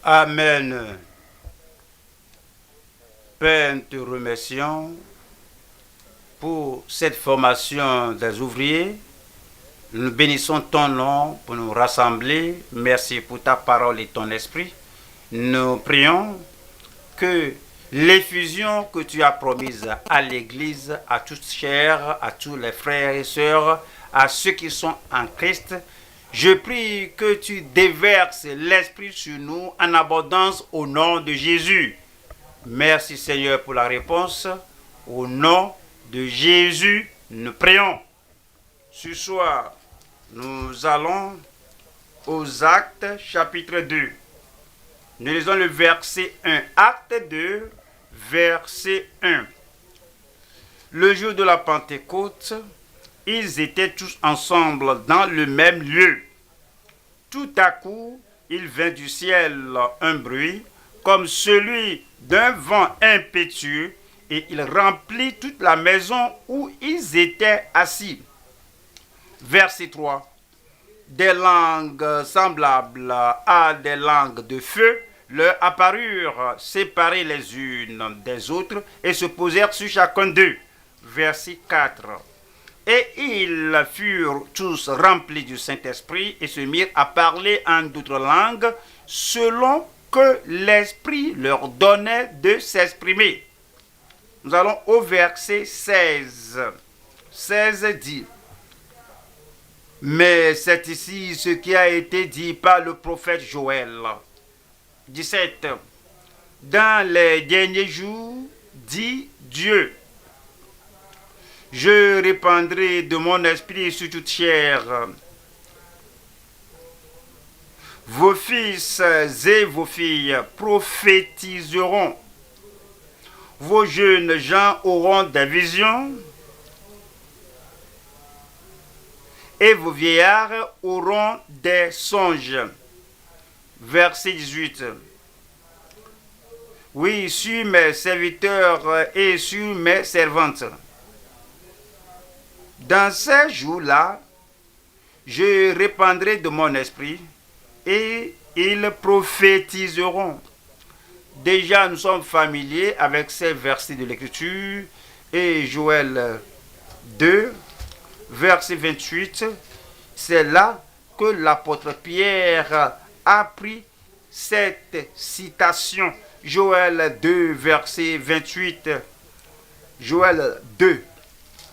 Amen. Père, nous te remercions pour cette formation des ouvriers. Nous bénissons ton nom pour nous rassembler. Merci pour ta parole et ton esprit. Nous prions que l'effusion que tu as promise à l'Église, à toutes chères, à tous les frères et sœurs, à ceux qui sont en Christ, je prie que tu déverses l'Esprit sur nous en abondance au nom de Jésus. Merci Seigneur pour la réponse. Au nom de Jésus, nous prions. Ce soir, nous allons aux Actes chapitre 2. Nous lisons le verset 1. Acte 2, verset 1. Le jour de la Pentecôte, ils étaient tous ensemble dans le même lieu. Tout à coup, il vint du ciel un bruit comme celui d'un vent impétueux et il remplit toute la maison où ils étaient assis. Verset 3. Des langues semblables à des langues de feu leur apparurent séparées les unes des autres et se posèrent sur chacun d'eux. Verset 4. Et ils furent tous remplis du Saint-Esprit et se mirent à parler en d'autres langues selon que l'Esprit leur donnait de s'exprimer. Nous allons au verset 16. 16 dit: mais c'est ici ce qui a été dit par le prophète Joël. 17. Dans les derniers jours, dit Dieu, je répandrai de mon esprit sur toute chair. Vos fils et vos filles prophétiseront. Vos jeunes gens auront des visions. Et vos vieillards auront des songes. Verset 18. Oui, sur mes serviteurs et sur mes servantes. Dans ces jours-là, je répandrai de mon esprit et ils prophétiseront. Déjà, nous sommes familiers avec ces versets de l'Écriture et Joël 2, verset 28, c'est là que l'apôtre Pierre a pris cette citation. Joël 2, verset 28. Joël 2,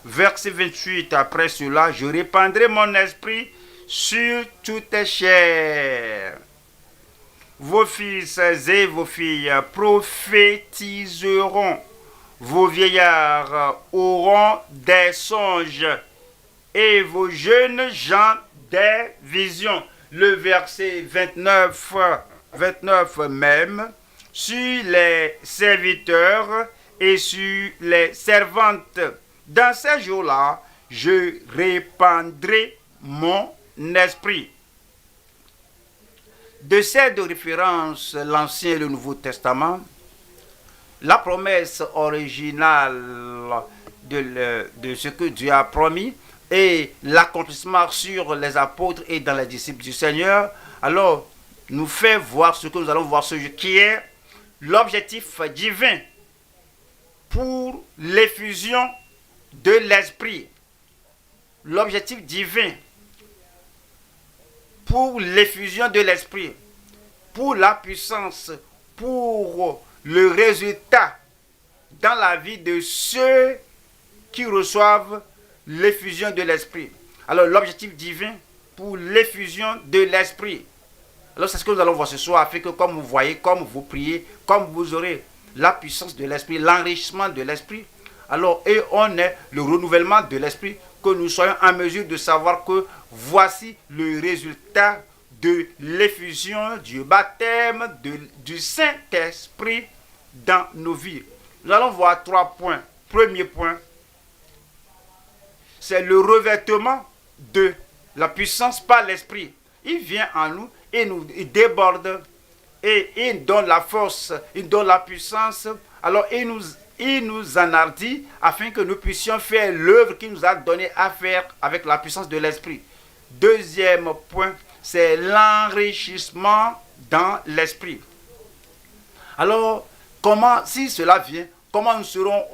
verset 28. Après cela, je répandrai mon esprit sur toute chair. Vos fils et vos filles prophétiseront. Vos vieillards auront des songes. Et vos jeunes gens des visions. Le verset 29 même, sur les serviteurs et sur les servantes. Dans ces jours-là, je répandrai mon esprit. De ces deux références, l'Ancien et le Nouveau Testament, la promesse originale de ce que Dieu a promis, et l'accomplissement sur les apôtres et dans les disciples du Seigneur, alors nous fait voir ce que nous allons voir ce jour, qui est l'objectif divin pour l'effusion de l'Esprit. L'objectif divin pour l'effusion de l'Esprit, pour la puissance, pour le résultat dans la vie de ceux qui reçoivent l'effusion de l'Esprit. Alors, l'objectif divin pour l'effusion de l'Esprit. Alors, c'est ce que nous allons voir ce soir, afin que comme vous voyez, comme vous priez, comme vous aurez la puissance de l'Esprit, l'enrichissement de l'Esprit, alors, et on est le renouvellement de l'Esprit, que nous soyons en mesure de savoir que voici le résultat de l'effusion, du baptême, du Saint-Esprit dans nos vies. Nous allons voir 3 points. Premier point, c'est le revêtement de la puissance par l'Esprit. Il vient en nous et il déborde et il donne la force, il donne la puissance. Alors il nous enhardit afin que nous puissions faire l'œuvre qu'il nous a donné à faire avec la puissance de l'Esprit. Deuxième point, c'est l'enrichissement dans l'Esprit. Alors, comment, si cela vient, comment nous serons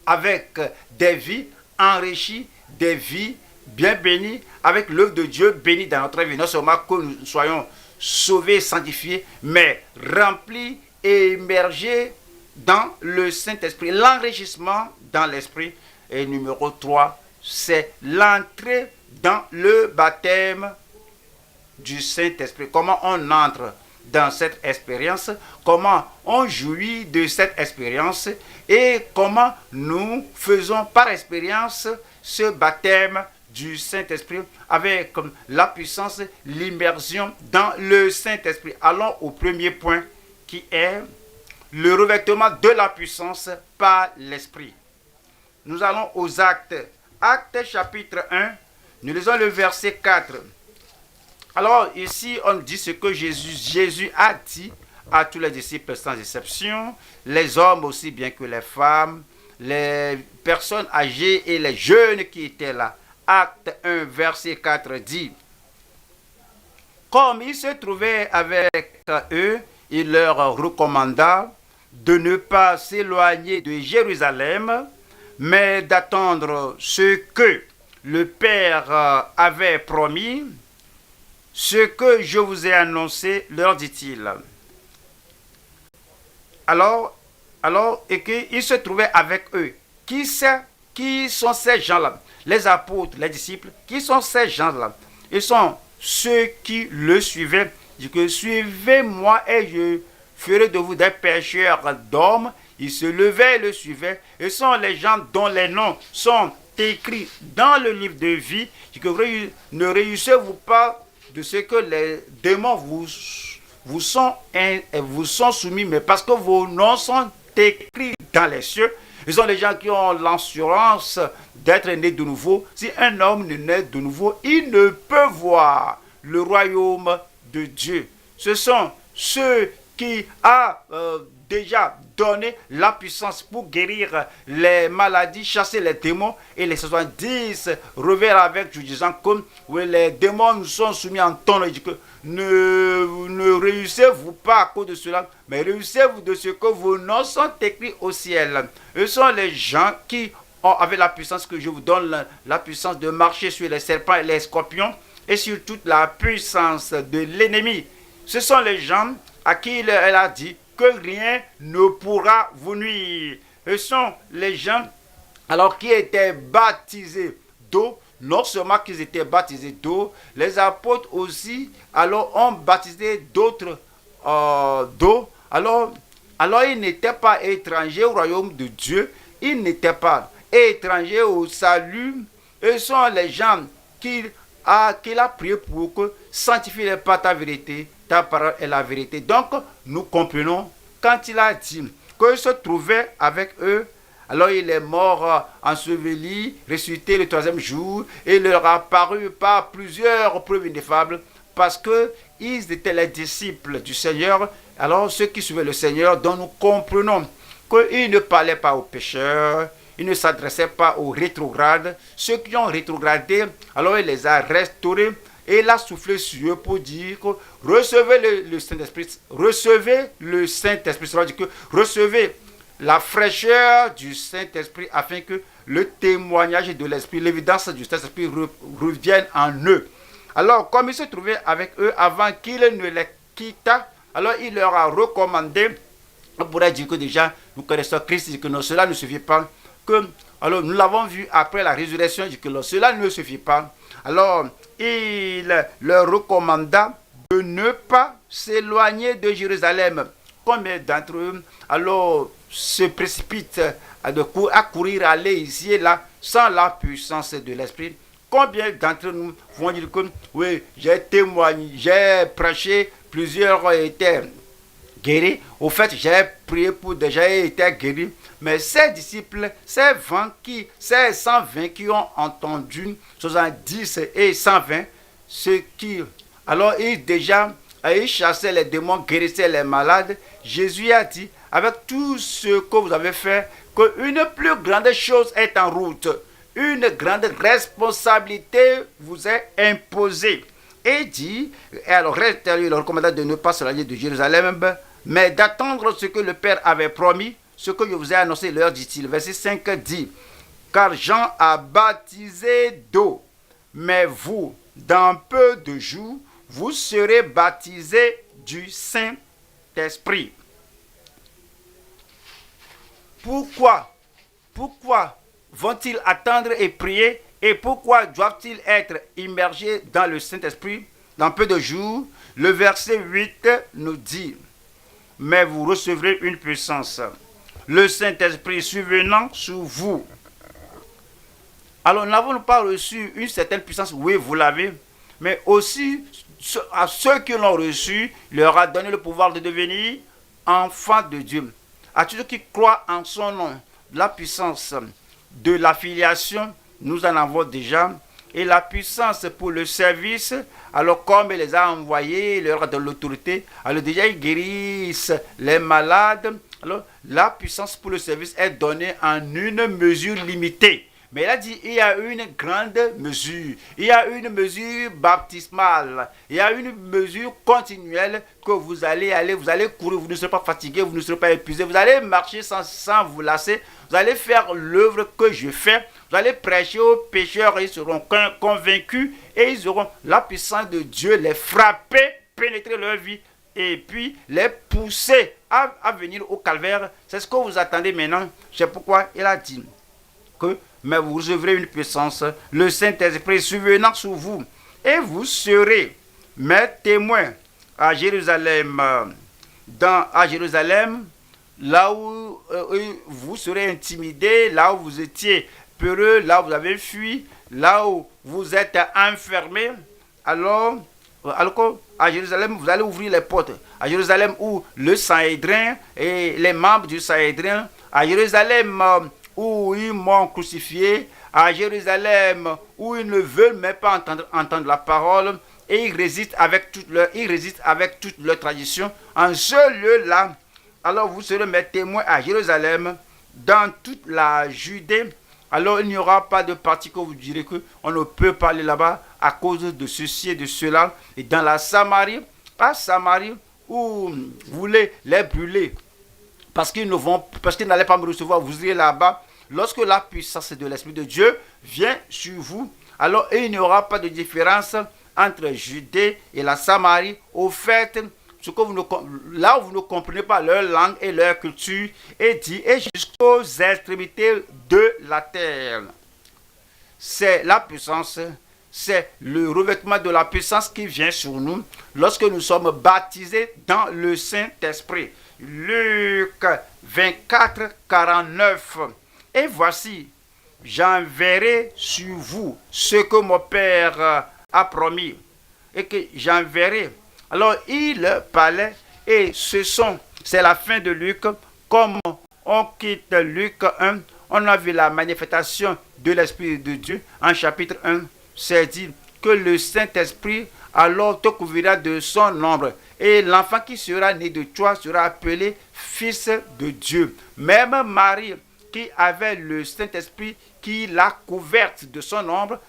avec des vies enrichies, des vies bien bénies, avec l'œuvre de Dieu bénie dans notre vie. Non seulement que nous soyons sauvés, sanctifiés, mais remplis et immergés dans le Saint-Esprit. L'enrichissement dans l'Esprit. Et numéro 3, c'est l'entrée dans le baptême du Saint-Esprit. Comment on entre dans cette expérience, comment on jouit de cette expérience et comment nous faisons par expérience ce baptême du Saint-Esprit avec la puissance, l'immersion dans le Saint-Esprit. Allons au premier point qui est le revêtement de la puissance par l'Esprit. Nous allons aux Actes. Actes chapitre 1, nous lisons le verset 4. Alors ici, on dit ce que Jésus a dit à tous les disciples sans exception, les hommes aussi bien que les femmes, les personnes âgées et les jeunes qui étaient là. Acte 1, verset 4 dit, comme il se trouvait avec eux, il leur recommanda de ne pas s'éloigner de Jérusalem, mais d'attendre ce que le Père avait promis. Ce que je vous ai annoncé, leur dit-il. Alors, et qu'il se trouvait avec eux. Qui sont ces gens-là? Les apôtres, les disciples. Qui sont ces gens-là? Ils sont ceux qui le suivaient. Il dit que suivez-moi et je ferai de vous des pêcheurs d'hommes. Ils se levaient et le suivaient. Ce sont les gens dont les noms sont écrits dans le livre de vie. Il dit que ne réussissez-vous pas de ce que les démons vous sont soumis, mais parce que vos noms sont écrits dans les cieux. Ils sont les gens qui ont l'assurance d'être nés de nouveau. Si un homme ne naît de nouveau, il ne peut voir le royaume de Dieu. Ce sont ceux qui ont déjà donné la puissance pour guérir les maladies, chasser les démons, et les 70 revinrent avec Dieu disant comme oui, les démons nous sont soumis en ton nom. Il dit que ne réussissez-vous pas à cause de cela, mais réussissez-vous de ce que vos noms sont écrits au ciel. Ce sont les gens qui ont avec la puissance que je vous donne, la puissance de marcher sur les serpents et les scorpions et sur toute la puissance de l'ennemi. Ce sont les gens à qui elle a dit que rien ne pourra vous nuire. Ce sont les gens alors qui étaient baptisés d'eau. Non seulement qu'ils étaient baptisés d'eau, les apôtres aussi alors ont baptisé d'autres d'eau. Alors ils n'étaient pas étrangers au royaume de Dieu. Ils n'étaient pas étrangers au salut. Ce sont les gens qu'il a prié pour que sanctifie par ta vérité. Ta parole est la vérité. Donc, nous comprenons quand il a dit qu'il se trouvait avec eux. Alors, il est mort, enseveli, ressuscité le 3e jour, et il leur a apparu par plusieurs preuves ineffables, parce qu'ils étaient les disciples du Seigneur. Alors, ceux qui suivaient le Seigneur, dont nous comprenons qu'ils ne parlaient pas aux pécheurs, ils ne s'adressaient pas aux rétrogrades. Ceux qui ont rétrogradé, alors il les a restaurés. Et il a soufflé sur eux pour dire que recevez le Saint-Esprit, recevez le Saint-Esprit. Cela dit que recevez la fraîcheur du Saint-Esprit afin que le témoignage de l'Esprit, l'évidence du Saint-Esprit revienne en eux. Alors, comme il se trouvait avec eux avant qu'il ne les quittât, alors il leur a recommandé, on pourrait dire que déjà nous connaissons Christ, dit que non, cela ne suffit pas. Alors nous l'avons vu après la résurrection, dit que non, cela ne suffit pas. Alors, il leur recommanda de ne pas s'éloigner de Jérusalem. Combien d'entre eux alors se précipitent à courir, à aller ici et là sans la puissance de l'Esprit? Combien d'entre nous vont dire que oui, j'ai témoigné, j'ai prêché, plusieurs étaient guéris. Au fait, j'ai prié pour déjà été guéris. Mais ces disciples, ces 120 qui ont entendu, 70 et 120, ceux qui, alors ils chassaient les démons, guérissaient les malades. Jésus a dit, avec tout ce que vous avez fait, qu'une plus grande chose est en route. Une grande responsabilité vous est imposée. Et dit, et alors il leur recommanda de ne pas s'éloigner de Jérusalem, mais d'attendre ce que le Père avait promis, ce que je vous ai annoncé, leur dit-il. Verset 5 dit, car Jean a baptisé d'eau, mais vous, dans peu de jours, vous serez baptisés du Saint-Esprit. Pourquoi vont-ils attendre et prier? Et pourquoi doivent-ils être immergés dans le Saint-Esprit dans peu de jours? Le verset 8 nous dit, mais vous recevrez une puissance, le Saint-Esprit survenant sur vous. Alors, n'avons-nous pas reçu une certaine puissance? Oui, vous l'avez. Mais aussi, à ceux qui l'ont reçu, il leur a donné le pouvoir de devenir enfants de Dieu. À tous ceux qui croient en son nom, la puissance de l'affiliation, nous en avons déjà. Et la puissance pour le service, alors comme il les a envoyés, il leur a donné l'autorité, alors déjà ils guérissent les malades. Alors la puissance pour le service est donnée en une mesure limitée. Mais il a dit, il y a une grande mesure, il y a une mesure baptismale, il y a une mesure continuelle que vous allez courir, vous ne serez pas fatigué, vous ne serez pas épuisé, vous allez marcher sans vous lasser, vous allez faire l'œuvre que je fais, vous allez prêcher aux pécheurs, ils seront convaincus et ils auront la puissance de Dieu, les frapper, pénétrer leur vie et puis les pousser à venir au calvaire. C'est ce que vous attendez maintenant. C'est pourquoi il a dit que mais vous recevrez une puissance, le Saint-Esprit survenant sur vous, et vous serez mes témoins à Jérusalem, là où vous serez intimidés, là où vous étiez peureux, là où vous avez fui, là où vous êtes enfermés. Alors à Jérusalem, vous allez ouvrir les portes. À Jérusalem où le Sanhédrin et les membres du Sanhédrin, à Jérusalem où ils m'ont crucifié, à Jérusalem où ils ne veulent même pas entendre la parole, et ils résistent avec toute leur tradition. En ce lieu-là, alors vous serez mes témoins à Jérusalem, dans toute la Judée. Alors il n'y aura pas de parti que vous direz qu'on ne peut pas aller là-bas à cause de ceci et de cela. Et dans la Samarie, à Samarie, où vous voulez les brûler, parce qu'ils n'allaient pas me recevoir, vous irez là-bas. Lorsque la puissance de l'Esprit de Dieu vient sur vous, alors il n'y aura pas de différence entre Judée et la Samarie. Au fait, là où vous ne comprenez pas leur langue et leur culture, et dit, et jusqu'aux extrémités de la terre. C'est la puissance, c'est le revêtement de la puissance qui vient sur nous lorsque nous sommes baptisés dans le Saint-Esprit. Luc 24, 49. Et voici, j'enverrai sur vous ce que mon Père a promis, et que j'enverrai. Alors il parlait, et c'est la fin de Luc. Comme on quitte Luc 1, on a vu la manifestation de l'Esprit de Dieu. En chapitre 1, c'est dit que le Saint-Esprit alors te couvrira de son ombre, et l'enfant qui sera né de toi sera appelé Fils de Dieu. Même Marie, qui avait le Saint-Esprit, qui l'a couverte de son ombre,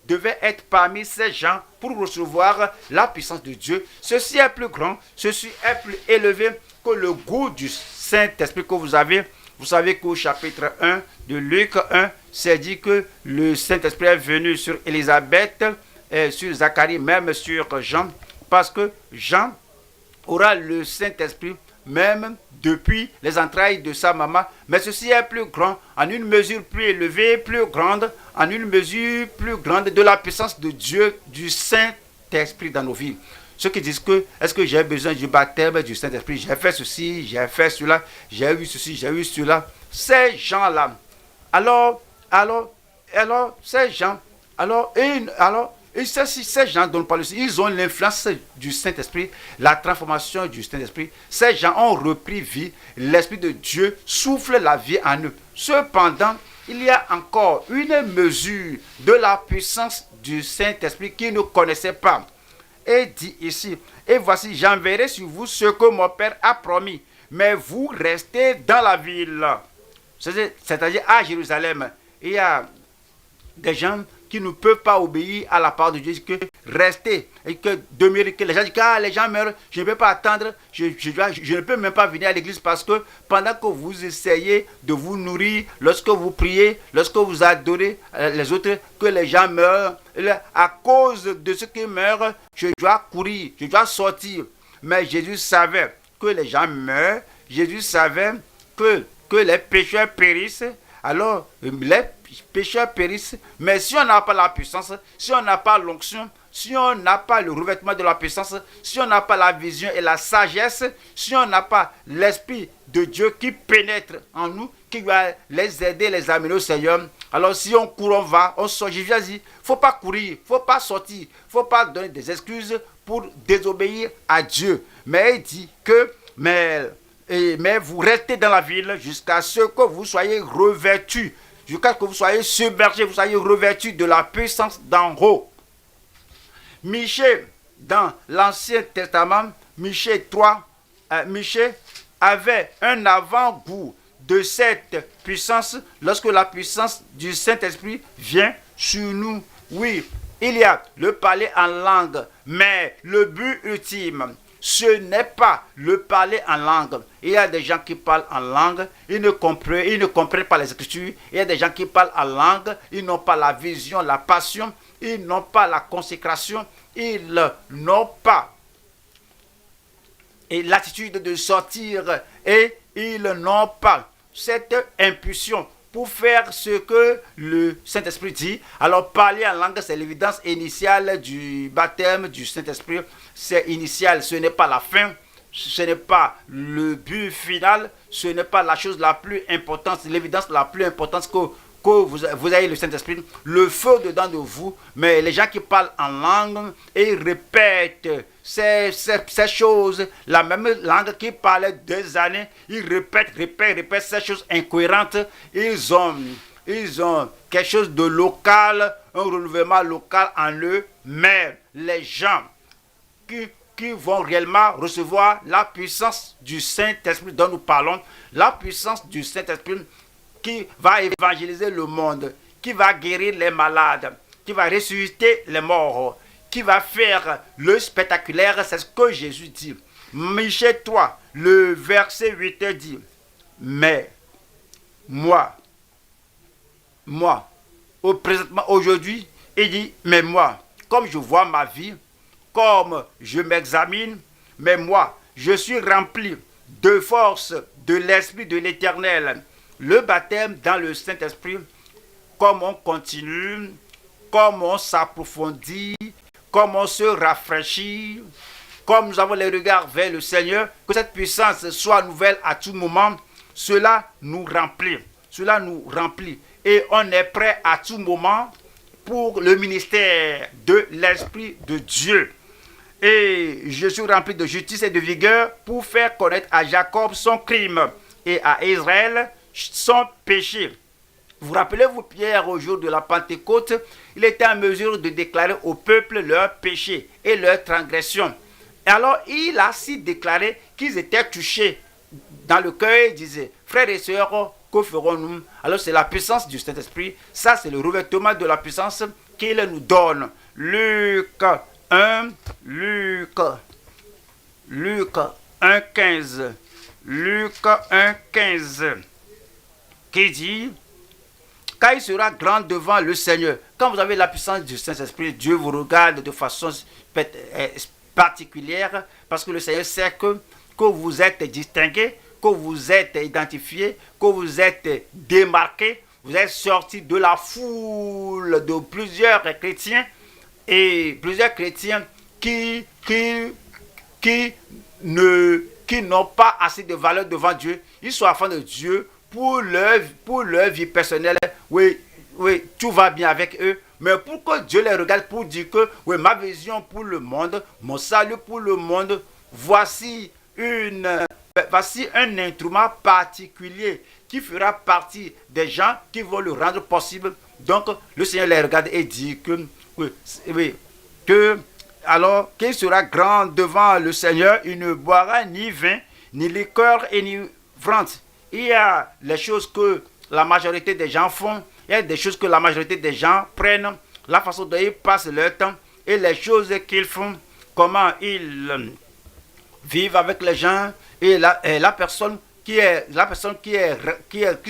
devait être parmi ces gens pour recevoir la puissance de Dieu. Ceci est plus grand, ceci est plus élevé que le goût du Saint-Esprit que vous avez. Vous savez qu'au chapitre 1 de Luc 1, c'est dit que le Saint-Esprit est venu sur Élisabeth, sur Zacharie, même sur Jean, parce que Jean aura le Saint-Esprit même depuis les entrailles de sa maman. Mais ceci est plus grand, en une mesure plus élevée, plus grande, en une mesure plus grande de la puissance de Dieu, du Saint-Esprit dans nos vies. Ceux qui disent que, est-ce que j'ai besoin du baptême du Saint-Esprit? J'ai fait ceci, j'ai fait cela, j'ai eu ceci, j'ai eu cela. Ces gens-là, ces gens, et ces gens dont on parle ici, ils ont l'influence du Saint-Esprit, la transformation du Saint-Esprit. Ces gens ont repris vie, l'Esprit de Dieu souffle la vie en eux. Cependant, il y a encore une mesure de la puissance du Saint-Esprit qu'ils ne connaissaient pas. Et dit ici, et voici, j'enverrai sur vous ce que mon Père a promis, mais vous restez dans la ville. C'est-à-dire à Jérusalem. Il y a des gens qui ne peuvent pas obéir à la parole de Dieu, que rester et que demeurer, que les gens disent que les gens meurent, je ne peux pas attendre, je ne peux même pas venir à l'église parce que pendant que vous essayez de vous nourrir, lorsque vous priez, lorsque vous adorez les autres, que les gens meurent, à cause de ce qui meurt, je dois courir, je dois sortir. Mais Jésus savait que les gens meurent, Jésus savait que les pécheurs périssent. Alors, les pécheurs périssent, mais si on n'a pas la puissance, si on n'a pas l'onction, si on n'a pas le revêtement de la puissance, si on n'a pas la vision et la sagesse, si on n'a pas l'Esprit de Dieu qui pénètre en nous, qui va les aider, les amener au Seigneur, alors si on court, on va, on sort. Jésus a dit, il ne faut pas courir, il ne faut pas sortir, il ne faut pas donner des excuses pour désobéir à Dieu. Mais il dit que, mais vous restez dans la ville jusqu'à ce que vous soyez revêtus, jusqu'à ce que vous soyez submergés, vous soyez revêtus de la puissance d'en haut. Michée, dans l'Ancien Testament, Michée 3, Michée avait un avant-goût de cette puissance lorsque la puissance du Saint-Esprit vient sur nous. Oui, il y a le parler en langue, mais le but ultime, ce n'est pas le parler en langue. Il y a des gens qui parlent en langue, ils ne comprennent pas les Écritures. Il y a des gens qui parlent en langue, ils n'ont pas la vision, la passion, ils n'ont pas la consécration, ils n'ont pas l'attitude de sortir et ils n'ont pas cette impulsion pour faire ce que le Saint-Esprit dit. Alors parler en langue, c'est l'évidence initiale du baptême du Saint-Esprit. C'est initial, ce n'est pas la fin, ce n'est pas le but final, ce n'est pas la chose la plus importante, l'évidence la plus importante que vous avez le Saint-Esprit, le feu dedans de vous. Mais les gens qui parlent en langue et répètent ces choses, la même langue qui parlait des années, ils répètent ces choses incohérentes. Ils ont quelque chose de local, un renouvellement local en eux. Mais les gens qui vont réellement recevoir la puissance du Saint-Esprit dont nous parlons, la puissance du Saint-Esprit qui va évangéliser le monde, qui va guérir les malades, qui va ressusciter les morts, qui va faire le spectaculaire, c'est ce que Jésus dit. Michée 3, le verset 8 dit, mais moi, présentement, aujourd'hui, il dit, mais moi, comme je vois ma vie, comme je m'examine, mais moi, je suis rempli de force de l'Esprit de l'Éternel. Le baptême dans le Saint-Esprit, comme on continue, comme on s'approfondit, comme on se rafraîchit, comme nous avons les regards vers le Seigneur, que cette puissance soit nouvelle à tout moment, cela nous remplit. Cela nous remplit. Et on est prêt à tout moment pour le ministère de l'Esprit de Dieu. Et je suis rempli de justice et de vigueur pour faire connaître à Jacob son crime et à Israël son péché. Vous rappelez-vous Pierre au jour de la Pentecôte, il était en mesure de déclarer au peuple leur péché et leur transgression. Et alors il a si déclaré qu'ils étaient touchés dans le cœur. Il disait, frères et sœurs, que ferons-nous? Alors c'est la puissance du Saint-Esprit. Ça c'est le revêtement de la puissance qu'il nous donne. Luc 1, 15. Luc 1, 15. Qui dit, quand il sera grand devant le Seigneur, quand vous avez la puissance du Saint-Esprit, Dieu vous regarde de façon particulière, parce que le Seigneur sait que vous êtes distingué, que vous êtes identifié, que vous êtes démarqué, vous êtes sorti de la foule de plusieurs chrétiens, et plusieurs chrétiens qui n'ont pas assez de valeur devant Dieu. Ils sont enfants de Dieu. Pour leur vie personnelle, oui, tout va bien avec eux. Mais pour que Dieu les regarde, pour dire que oui, ma vision pour le monde, mon salut pour le monde, voici un instrument particulier qui fera partie des gens qui vont le rendre possible. Donc, le Seigneur les regarde et dit alors qu'il sera grand devant le Seigneur, il ne boira ni vin, ni liqueur enivrante. Il y a les choses que la majorité des gens font, il y a des choses que la majorité des gens prennent, la façon dont ils passent leur temps, et les choses qu'ils font, comment ils vivent avec les gens, et la personne qui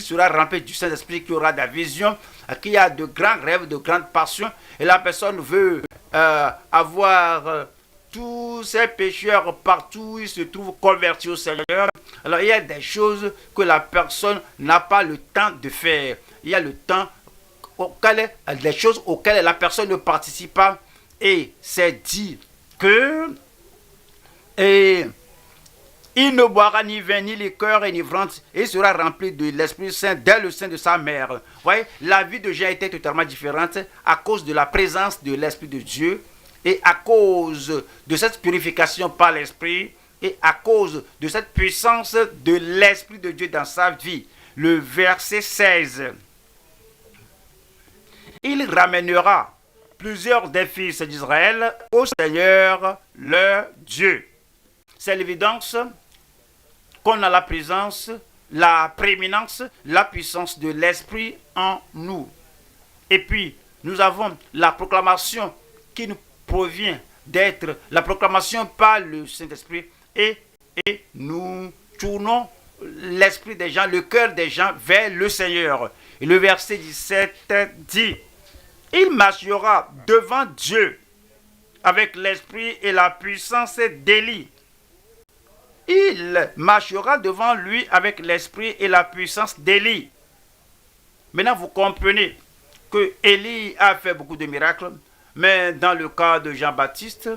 sera remplie du Saint-Esprit, qui aura des visions, qui a de grands rêves, de grandes passions, et la personne veut avoir tous ces pécheurs partout où ils se trouvent convertis au Seigneur. Alors il y a des choses que la personne n'a pas le temps de faire. Il y a le temps des choses auxquelles la personne ne participe pas. Et c'est dit que il ne boira ni vin, ni liqueur enivrante, et il sera rempli de l'Esprit Saint dès le sein de sa mère. Vous voyez, la vie de Jean était totalement différente à cause de la présence de l'Esprit de Dieu et à cause de cette purification par l'Esprit et à cause de cette puissance de l'Esprit de Dieu dans sa vie. Le verset 16. Il ramènera plusieurs des fils d'Israël au Seigneur leur Dieu. C'est l'évidence qu'on a la présence, la prééminence, la puissance de l'Esprit en nous. Et puis, nous avons la proclamation qui nous provient d'être la proclamation par le Saint-Esprit et nous tournons l'esprit des gens, le cœur des gens vers le Seigneur. Et le verset 17 dit, il marchera devant Dieu avec l'esprit et la puissance d'Élie. Il marchera devant lui avec l'esprit et la puissance d'Élie. Maintenant, vous comprenez que Élie a fait beaucoup de miracles, mais dans le cas de Jean-Baptiste,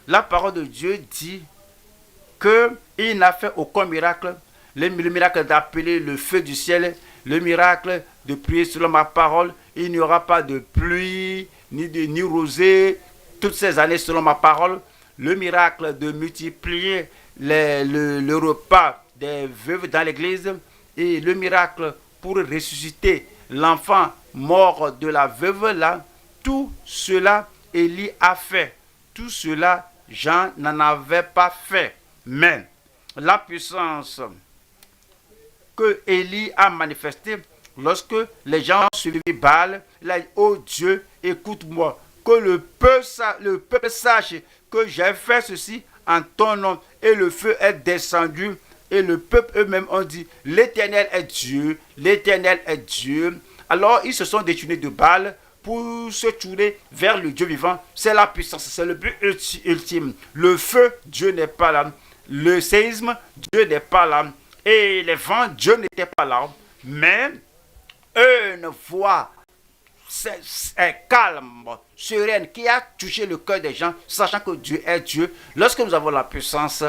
la parole de Dieu dit qu'il n'a fait aucun miracle. Le miracle d'appeler le feu du ciel, le miracle de prier selon ma parole, il n'y aura pas de pluie, ni rosée, toutes ces années selon ma parole. Le miracle de multiplier le repas des veuves dans l'église et le miracle pour ressusciter l'enfant mort de la veuve là, tout cela Élie a fait. Tout cela Jean n'en avait pas fait. Mais la puissance que Élie a manifestée lorsque les gens suivaient Baal, il a dit, oh Dieu, écoute-moi, que le peuple sache que j'ai fait ceci en ton nom, et le feu est descendu, et le peuple eux-mêmes ont dit, l'Éternel est Dieu, l'Éternel est Dieu. Alors ils se sont détournés de Baal pour se tourner vers le Dieu vivant. C'est la puissance, c'est le but ultime. Le feu, Dieu n'est pas là. Le séisme, Dieu n'est pas là. Et les vents, Dieu n'était pas là. Mais une voix calme, sereine, qui a touché le cœur des gens, sachant que Dieu est Dieu. Lorsque nous avons la puissance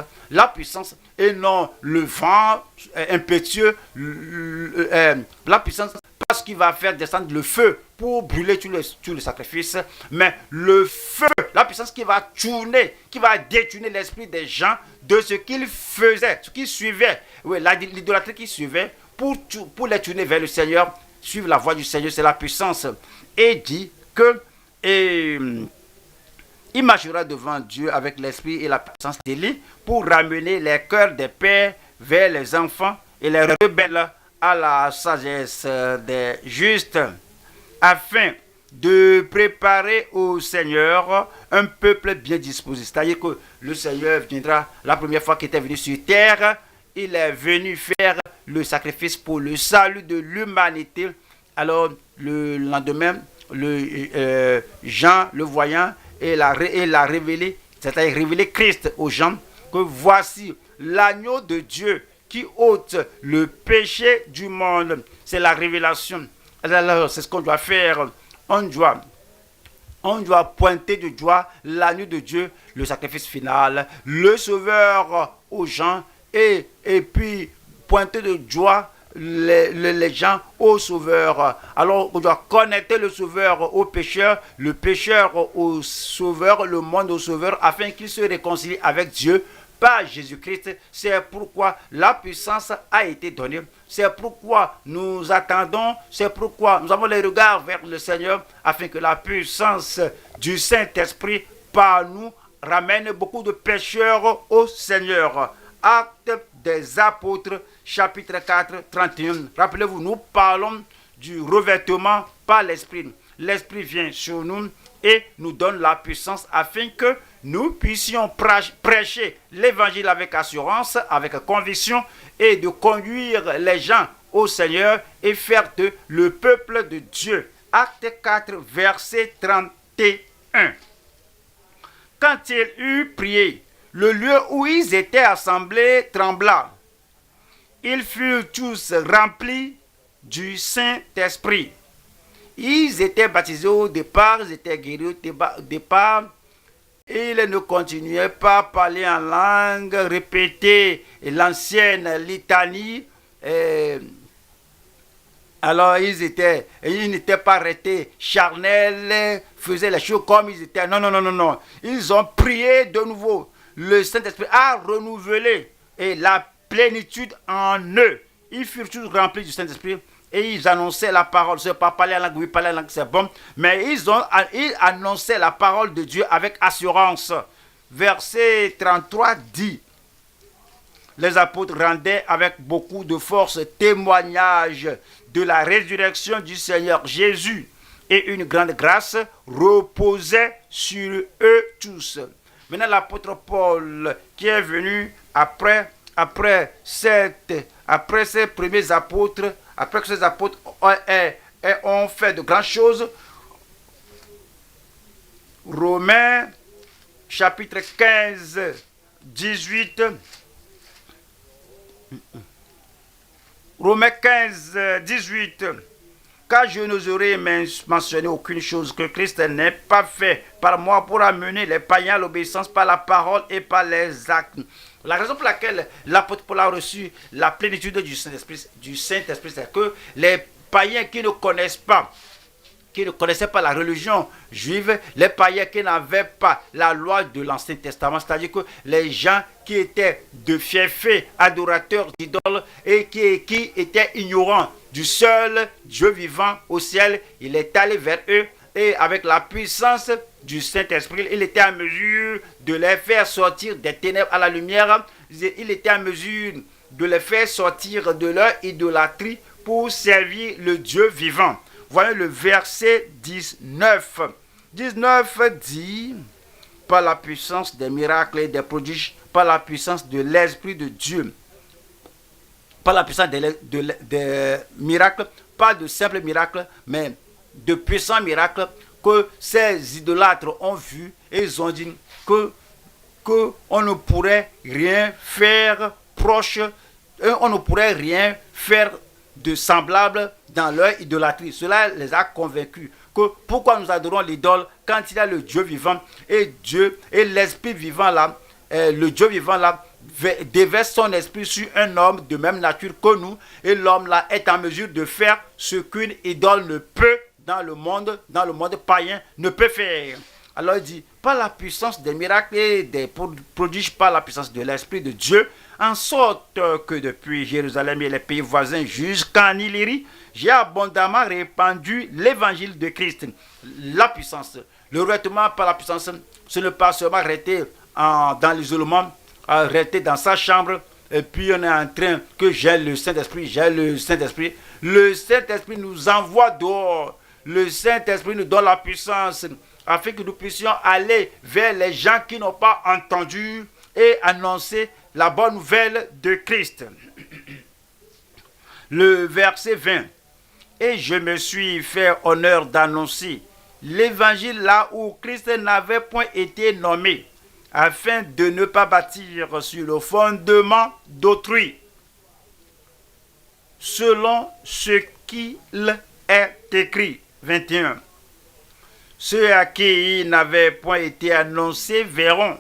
et non le vent impétueux, la puissance, parce qu'il va faire descendre le feu pour brûler tous les sacrifices, mais le feu, la puissance qui va tourner, qui va détourner l'esprit des gens de ce qu'ils faisaient, ce qu'ils suivaient, oui, l'idolâtrie qu'ils suivaient, pour les tourner vers le Seigneur, suivre la voie du Seigneur, c'est la puissance. Et dit que il marchera devant Dieu avec l'esprit et la puissance d'Élie pour ramener les cœurs des pères vers les enfants et les rebelles à la sagesse des justes, afin de préparer au Seigneur un peuple bien disposé. C'est-à-dire que le Seigneur viendra, la première fois qu'il était venu sur terre, il est venu faire le sacrifice pour le salut de l'humanité. Alors, le lendemain, Jean, le voyant, il a révélé, c'est-à-dire révélé Christ aux gens, que voici l'agneau de Dieu qui ôte le péché du monde. C'est la révélation. Alors, c'est ce qu'on doit faire. On doit pointer du doigt l'agneau de Dieu, le sacrifice final, le sauveur aux gens, et puis pointer du doigt les gens au sauveur. Alors on doit connecter le sauveur au pécheur, le pécheur au sauveur, le monde au sauveur, afin qu'il se réconcilie avec Dieu par Jésus-Christ. C'est pourquoi la puissance a été donnée. C'est pourquoi nous attendons, c'est pourquoi nous avons les regards vers le Seigneur, afin que la puissance du Saint-Esprit par nous ramène beaucoup de pécheurs au Seigneur. Actes des apôtres, chapitre 4, 31. Rappelez-vous, nous parlons du revêtement par l'Esprit. l'Esprit vient sur nous et nous donne la puissance afin que nous puissions prêcher l'évangile avec assurance, avec conviction et de conduire les gens au Seigneur et faire de le peuple de Dieu. Acte 4, verset 31. Quand il eut prié, le lieu où ils étaient assemblés trembla. Ils furent tous remplis du Saint-Esprit. Ils étaient baptisés au départ, ils étaient guéris au départ. Ils ne continuaient pas à parler en langue, répéter l'ancienne litanie. Alors ils n'étaient pas arrêtés, charnels, faisaient les choses comme ils étaient. Non, non, non, non, non. Ils ont prié de nouveau. Le Saint-Esprit a renouvelé et la plénitude en eux. Ils furent tous remplis du Saint-Esprit et ils annonçaient la parole. Ce n'est pas parler en langue, oui, parler en langue, c'est bon. Mais ils annonçaient la parole de Dieu avec assurance. Verset 33 dit: les apôtres rendaient avec beaucoup de force témoignage de la résurrection du Seigneur Jésus, et une grande grâce reposait sur eux tous. Maintenant, l'apôtre Paul, qui est venu après ces premiers apôtres, après que ces apôtres ont fait de grandes choses, Romains chapitre 15, 18. Romains 15, 18. Car je n'oserais mentionner aucune chose que Christ n'ait pas fait par moi pour amener les païens à l'obéissance par la parole et par les actes. La raison pour laquelle l'apôtre Paul a reçu la plénitude du Saint-Esprit, c'est que les païens qui ne connaissaient pas la religion juive, les païens qui n'avaient pas la loi de l'Ancien Testament, c'est-à-dire que les gens qui étaient de fiefs adorateurs d'idoles et qui étaient ignorants du seul Dieu vivant au ciel, il est allé vers eux et avec la puissance du Saint-Esprit, il était en mesure de les faire sortir des ténèbres à la lumière. Il était en mesure de les faire sortir de leur idolâtrie pour servir le Dieu vivant. Voyez le verset 19. 19 dit: par la puissance des miracles et des prodiges, par la puissance de l'Esprit de Dieu, par la puissance des miracles, pas de simples miracles, mais de puissants miracles que ces idolâtres ont vus, et ils ont dit que on ne pourrait rien faire proche, on ne pourrait rien faire de semblable dans leur idolâtrie. Cela les a convaincus que pourquoi nous adorons l'idole quand il y a le Dieu vivant et Dieu et l'esprit vivant là, le Dieu vivant là déverse son esprit sur un homme de même nature que nous, et l'homme là est en mesure de faire ce qu'une idole ne peut dans le monde païen ne peut faire. Alors il dit: par la puissance des miracles et des prodiges, par la puissance de l'Esprit de Dieu, en sorte que depuis Jérusalem et les pays voisins jusqu'en Illyrie, j'ai abondamment répandu l'évangile de Christ. La puissance, le revêtement par la puissance, ce n'est pas seulement rester dans l'isolement, rester dans sa chambre, et puis on est en train que j'ai le Saint-Esprit. Le Saint-Esprit nous envoie dehors. Le Saint-Esprit nous donne la puissance afin que nous puissions aller vers les gens qui n'ont pas entendu et annoncer la bonne nouvelle de Christ. Le verset 20. Et je me suis fait honneur d'annoncer l'évangile là où Christ n'avait point été nommé, afin de ne pas bâtir sur le fondement d'autrui, selon ce qu'il est écrit. 21. Ceux à qui il n'avait point été annoncé verront.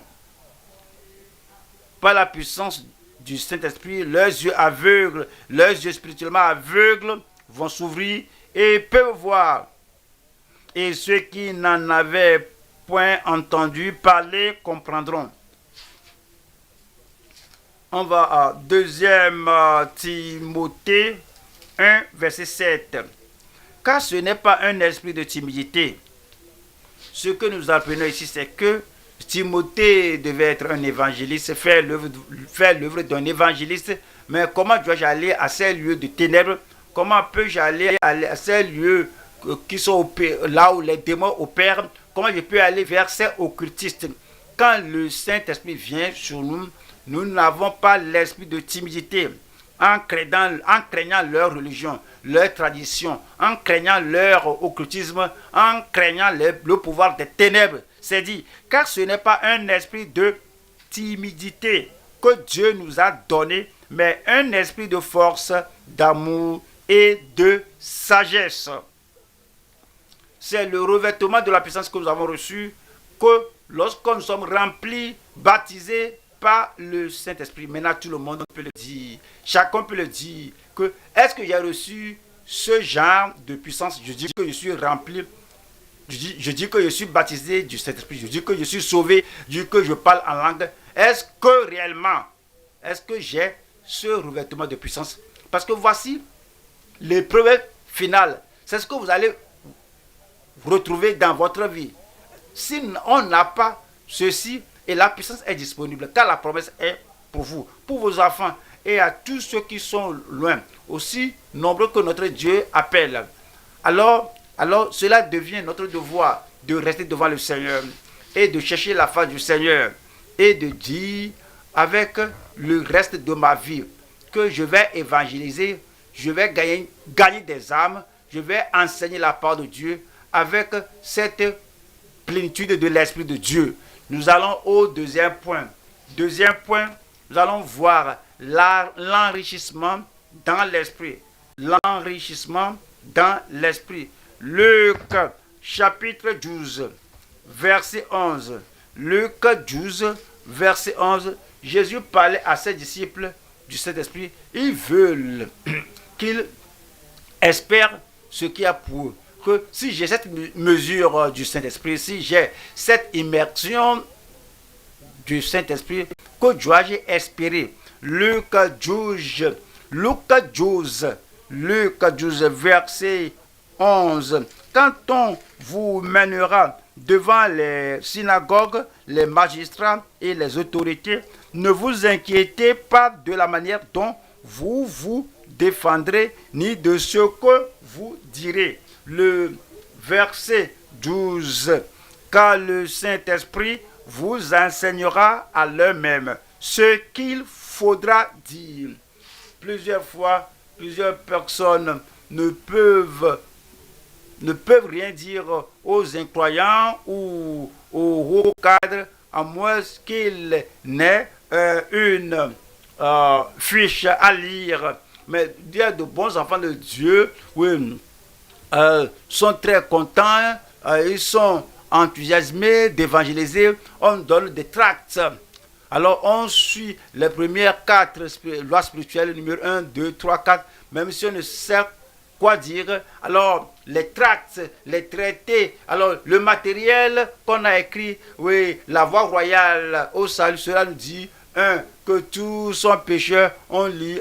Par la puissance du Saint-Esprit, leurs yeux aveugles, leurs yeux spirituellement aveugles vont s'ouvrir et peuvent voir. Et ceux qui n'en avaient point entendu parler comprendront. On va à 2 Timothée 1, verset 7. Car ce n'est pas un esprit de timidité. Ce que nous apprenons ici, c'est que Timothée devait être un évangéliste, faire l'œuvre d'un évangéliste. Mais comment dois-je aller à ces lieux de ténèbres? Comment peux-je aller à ces lieux qui sont là où les démons opèrent, comment je peux aller vers ces occultistes? Quand le Saint-Esprit vient sur nous, nous n'avons pas l'esprit de timidité en craignant leur religion, leur tradition, en craignant leur occultisme, en craignant le pouvoir des ténèbres. C'est dit, car ce n'est pas un esprit de timidité que Dieu nous a donné, mais un esprit de force, d'amour et de sagesse. C'est le revêtement de la puissance que nous avons reçu, que lorsque nous sommes remplis, baptisés par le Saint-Esprit. Maintenant, tout le monde peut le dire. Chacun peut le dire. Que, est-ce que j'ai reçu ce genre de puissance? Je dis que je suis rempli. Je dis que je suis baptisé du Saint-Esprit. Je dis que je suis sauvé. Je dis que je parle en langue. Est-ce que réellement, est-ce que j'ai ce revêtement de puissance? Parce que voici l'épreuve finale. C'est ce que vous allez retrouver dans votre vie. Si on n'a pas ceci, et la puissance est disponible, car la promesse est pour vous, pour vos enfants et à tous ceux qui sont loin, aussi nombreux que notre Dieu appelle. Alors cela devient notre devoir de rester devant le Seigneur et de chercher la face du Seigneur et de dire avec le reste de ma vie que je vais évangéliser, je vais gagner des âmes, je vais enseigner la parole de Dieu avec cette plénitude de l'Esprit de Dieu. Nous allons au deuxième point. Deuxième point, nous allons voir l'enrichissement dans l'Esprit. L'enrichissement dans l'Esprit. Luc chapitre 12, verset 11. Luc 12, verset 11. Jésus parlait à ses disciples du Saint-Esprit. Ils veulent qu'ils espèrent ce qu'il y a pour eux. Que si j'ai cette mesure du Saint-Esprit, si j'ai cette immersion du Saint-Esprit, que dois-je espérer? Luc 12, verset 11. Quand on vous mènera devant les synagogues, les magistrats et les autorités, ne vous inquiétez pas de la manière dont vous vous défendrez, ni de ce que vous direz. Le verset 12. Car le Saint-Esprit vous enseignera à l'heure même ce qu'il faudra dire. Plusieurs fois, plusieurs personnes ne peuvent rien dire aux incroyants ou aux hauts cadres, à moins qu'ils n'aient une fiche à lire. Mais il y a de bons enfants de Dieu, oui, sont très contents, ils sont enthousiasmés d'évangéliser, on donne des tracts. Alors on suit les premières 4 lois spirituelles, numéro 1, 2, 3, 4, même si on ne sait quoi dire. Alors les tracts, les traités, alors le matériel qu'on a écrit, oui, la voie royale au salut, cela nous dit, que tous sont pécheurs, on lit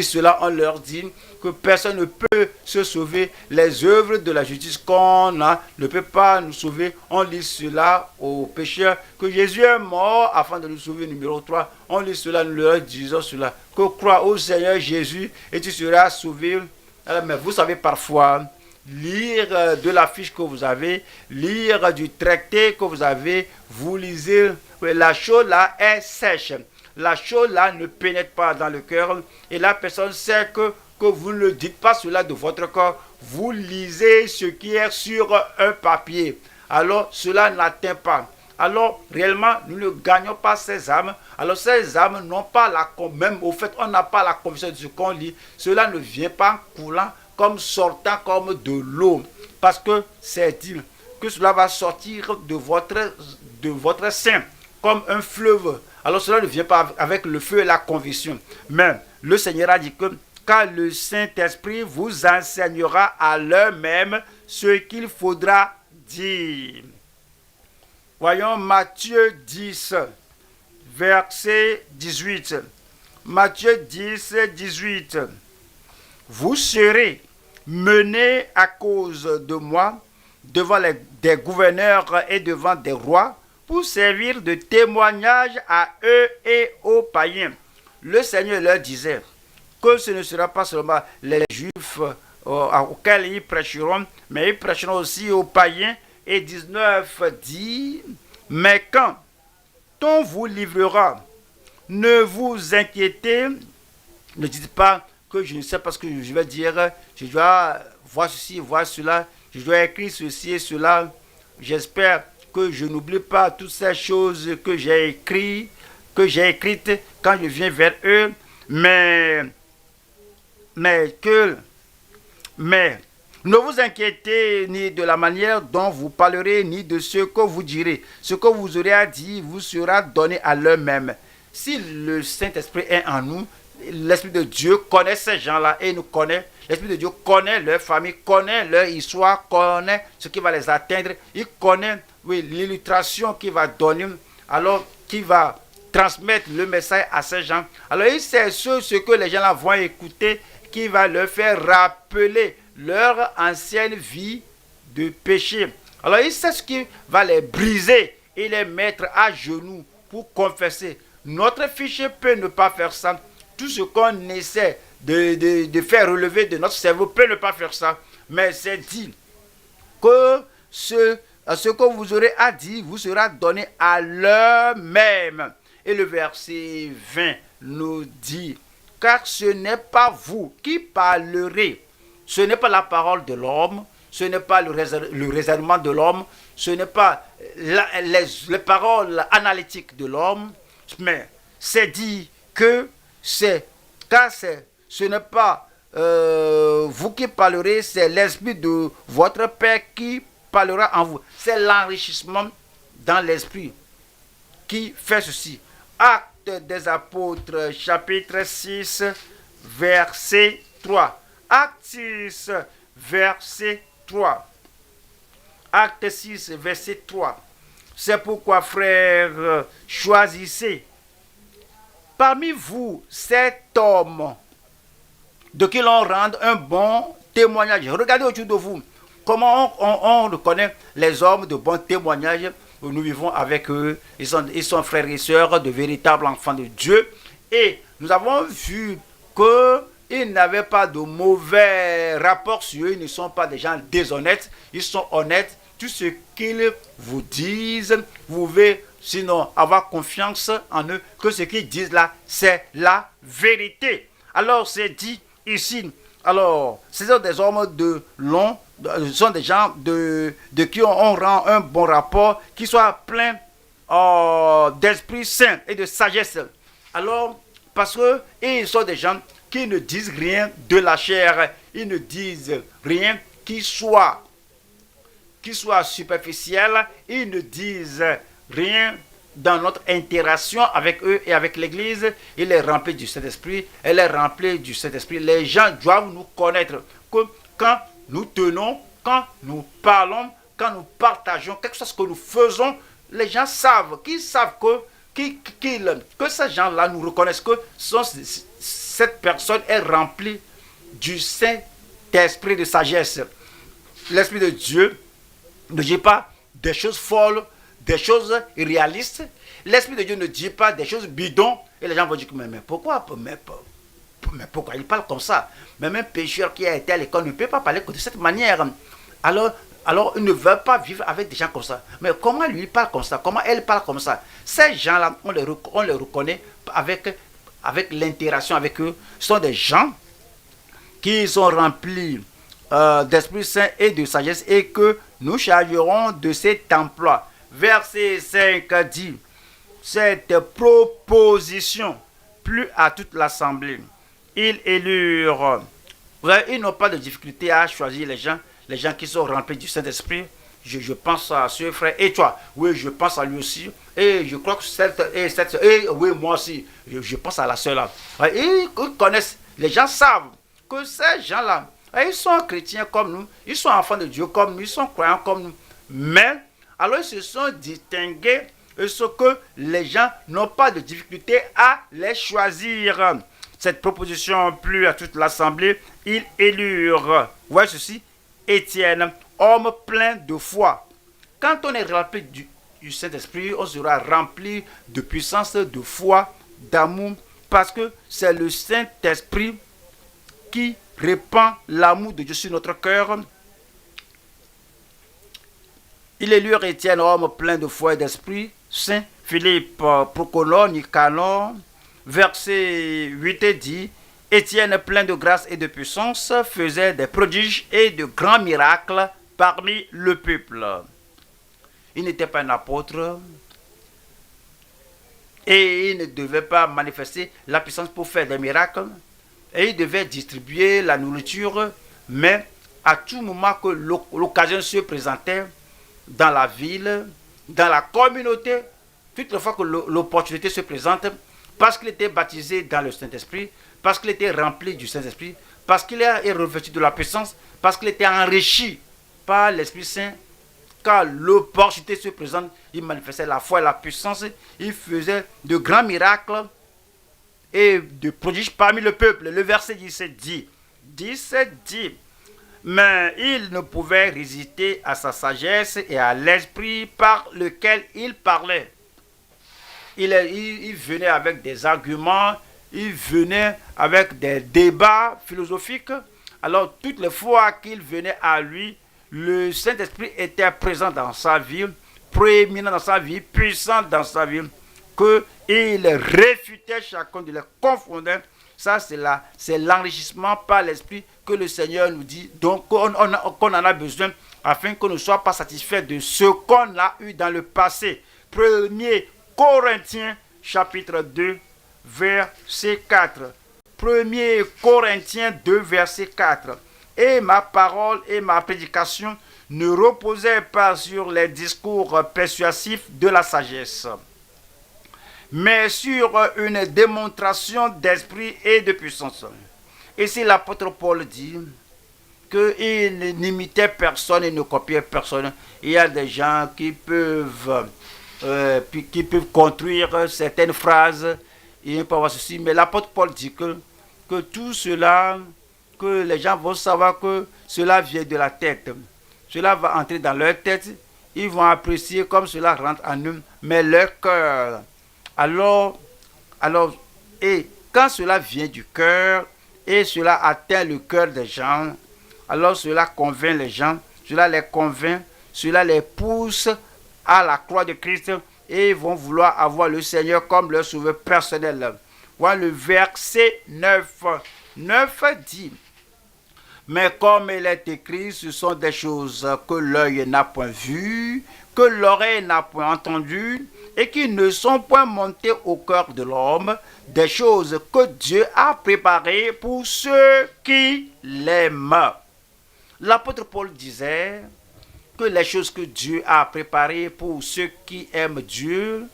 cela, on leur dit que personne ne peut se sauver. Les œuvres de la justice qu'on a ne peut pas nous sauver. On lit cela aux pécheurs, que Jésus est mort afin de nous sauver. Numéro 3, on lit cela, nous leur disons cela, que crois au Seigneur Jésus et tu seras sauvé. Alors, mais vous savez parfois, lire de la fiche que vous avez, lire du traité que vous avez, vous lisez, la chose là est sèche. La chose là ne pénètre pas dans le cœur et la personne sait que vous ne dites pas cela de votre corps, vous lisez ce qui est sur un papier. Alors cela n'atteint pas. Alors réellement nous ne gagnons pas ces âmes. Alors ces âmes n'ont pas même au fait on n'a pas la conviction de ce qu'on lit. Cela ne vient pas coulant comme sortant comme de l'eau. Parce que c'est dit que cela va sortir de votre sein comme un fleuve. Alors cela ne vient pas avec le feu et la conviction. Mais le Seigneur a dit que car le Saint-Esprit vous enseignera à l'heure même ce qu'il faudra dire. Voyons Matthieu 10, verset 18. Matthieu 10, 18. Vous serez menés à cause de moi devant des gouverneurs et devant des rois pour servir de témoignage à eux et aux païens. Le Seigneur leur disait que ce ne sera pas seulement les Juifs auxquels ils prêcheront, mais ils prêcheront aussi aux païens. Et 19 dit, mais quand on vous livrera, ne vous inquiétez, ne dites pas que je ne sais pas ce que je vais dire, je dois voir ceci, voir cela, je dois écrire ceci et cela. J'espère que je n'oublie pas toutes ces choses que j'ai écrites, quand je viens vers eux, mais ne vous inquiétez ni de la manière dont vous parlerez, ni de ce que vous direz. Ce que vous aurez à dire vous sera donné à l'heure même. Si le Saint-Esprit est en nous, l'Esprit de Dieu connaît ces gens-là et nous connaît. L'Esprit de Dieu connaît leur famille, connaît leur histoire, connaît ce qui va les atteindre. Il connaît l'illustration qu'il va donner, alors qui va transmettre le message à ces gens. Alors il sait ce que les gens-là vont écouter, qui va leur faire rappeler leur ancienne vie de péché. Alors il sait ce qui va les briser et les mettre à genoux pour confesser. Notre fichier peut ne pas faire ça. Tout ce qu'on essaie de faire relever de notre cerveau peut ne pas faire ça. Mais c'est dit que ce que vous aurez à dire vous sera donné à l'heure même. Et le verset 20 nous dit, car ce n'est pas vous qui parlerez, ce n'est pas la parole de l'homme, ce n'est pas le raisonnement de l'homme, ce n'est pas les paroles analytiques de l'homme, mais c'est dit que ce n'est pas vous qui parlerez, c'est l'esprit de votre Père qui parlera en vous. C'est l'enrichissement dans l'esprit qui fait ceci. Actes des apôtres, chapitre 6, verset 3. Acte 6, verset 3. Acte 6, verset 3. C'est pourquoi, frères, choisissez parmi vous cet homme de qui l'on rende un bon témoignage. Regardez autour de vous comment on reconnaît les hommes de bon témoignage. Nous vivons avec eux, ils sont frères et sœurs, de véritables enfants de Dieu. Et nous avons vu qu'ils n'avaient pas de mauvais rapports sur eux, ils ne sont pas des gens déshonnêtes, ils sont honnêtes. Tout ce qu'ils vous disent, vous pouvez sinon avoir confiance en eux, que ce qu'ils disent là, c'est la vérité. Alors c'est dit ici, alors ce sont des hommes ce sont des gens de qui on rend un bon rapport, qui soient pleins d'Esprit Saint et de sagesse. Alors, parce que ils sont des gens qui ne disent rien de la chair, ils ne disent rien qui soit superficiel, ils ne disent rien dans notre interaction avec eux et avec l'Église. Il est rempli du Saint-Esprit, elle est remplie du Saint-Esprit. Les gens doivent nous connaître. Quand nous tenons, quand nous parlons, quand nous partageons quelque chose que nous faisons, les gens savent, que ces gens-là nous reconnaissent que cette personne est remplie du Saint-Esprit de sagesse. L'Esprit de Dieu ne dit pas des choses folles, des choses irréalistes. L'Esprit de Dieu ne dit pas des choses bidons. Et les gens vont dire, mais pourquoi il parle comme ça? Même un pécheur qui a été à l'école ne peut pas parler de cette manière. Alors il ne veut pas vivre avec des gens comme ça. Mais comment lui parle comme ça? Comment elle parle comme ça? Ces gens-là, on les reconnaît avec l'interaction avec eux. Ce sont des gens qui sont remplis d'Esprit Saint et de sagesse, et que nous chargerons de cet emploi. Verset 5 dit, cette proposition plut à toute l'assemblée. Ils élurent. Ils n'ont pas de difficulté à choisir les gens qui sont remplis du Saint-Esprit. Je pense à ce frère. Et toi? Oui, je pense à lui aussi. Et je crois que oui, moi aussi. Je pense à la sœur là. Ils connaissent. Les gens savent que ces gens-là, ils sont chrétiens comme nous. Ils sont enfants de Dieu comme nous. Ils sont croyants comme nous. Mais, alors ils se sont distingués. Ce que les gens n'ont pas de difficulté à les choisir. Cette proposition plut à toute l'assemblée. Ils élurent. Voyez ceci. Étienne, homme plein de foi. Quand on est rempli du Saint-Esprit, on sera rempli de puissance, de foi, d'amour, parce que c'est le Saint-Esprit qui répand l'amour de Dieu sur notre cœur. Il élut Étienne, homme plein de foi et d'esprit saint. Philippe, Procolon, Nicanor. Verset 8 dit, Étienne, plein de grâce et de puissance, faisait des prodiges et de grands miracles parmi le peuple. Il n'était pas un apôtre et il ne devait pas manifester la puissance pour faire des miracles. Et il devait distribuer la nourriture, mais à tout moment que l'occasion se présentait dans la ville, dans la communauté, toutes les fois que l'opportunité se présente, parce qu'il était baptisé dans le Saint-Esprit, parce qu'il était rempli du Saint-Esprit, parce qu'il est revêtu de la puissance, parce qu'il était enrichi par l'Esprit Saint, quand l'opportunité se présente, il manifestait la foi et la puissance, il faisait de grands miracles et de prodiges parmi le peuple. Le verset 17 dit, mais il ne pouvait résister à sa sagesse et à l'esprit par lequel il parlait. Il venait avec des arguments, il venait avec des débats philosophiques. Alors, toutes les fois qu'il venait à lui, le Saint-Esprit était présent dans sa vie, prééminent dans sa vie, puissant dans sa vie, qu'il réfutait chacun de les confondait. Ça, c'est l'enrichissement par l'Esprit que le Seigneur nous dit, donc qu'on en a besoin, afin qu'on ne soit pas satisfait de ce qu'on a eu dans le passé. 1er Corinthiens, chapitre 2, verset 4. 1er Corinthiens 2, verset 4. Et ma parole et ma prédication ne reposaient pas sur les discours persuasifs de la sagesse, mais sur une démonstration d'esprit et de puissance. Ici, l'apôtre Paul dit qu'il n'imitait personne et ne copiait personne. Il y a des gens qui peuvent construire certaines phrases et pas voir ceci, mais l'apôtre Paul dit que tout cela, que les gens vont savoir que cela vient de la tête. Cela va entrer dans leur tête, ils vont apprécier comme cela rentre en eux, mais leur cœur. Alors, et quand cela vient du cœur et cela atteint le cœur des gens, alors cela convainc les gens, cela les convainc, cela les pousse à la croix de Christ et ils vont vouloir avoir le Seigneur comme leur sauveur personnel. Voilà le verset 9. 9 dit, mais comme il est écrit, ce sont des choses que l'œil n'a point vues, que l'oreille n'a point entendues, et qui ne sont point montées au cœur de l'homme, des choses que Dieu a préparées pour ceux qui l'aiment. L'apôtre Paul disait que les choses que Dieu a préparées pour ceux qui aiment Dieu,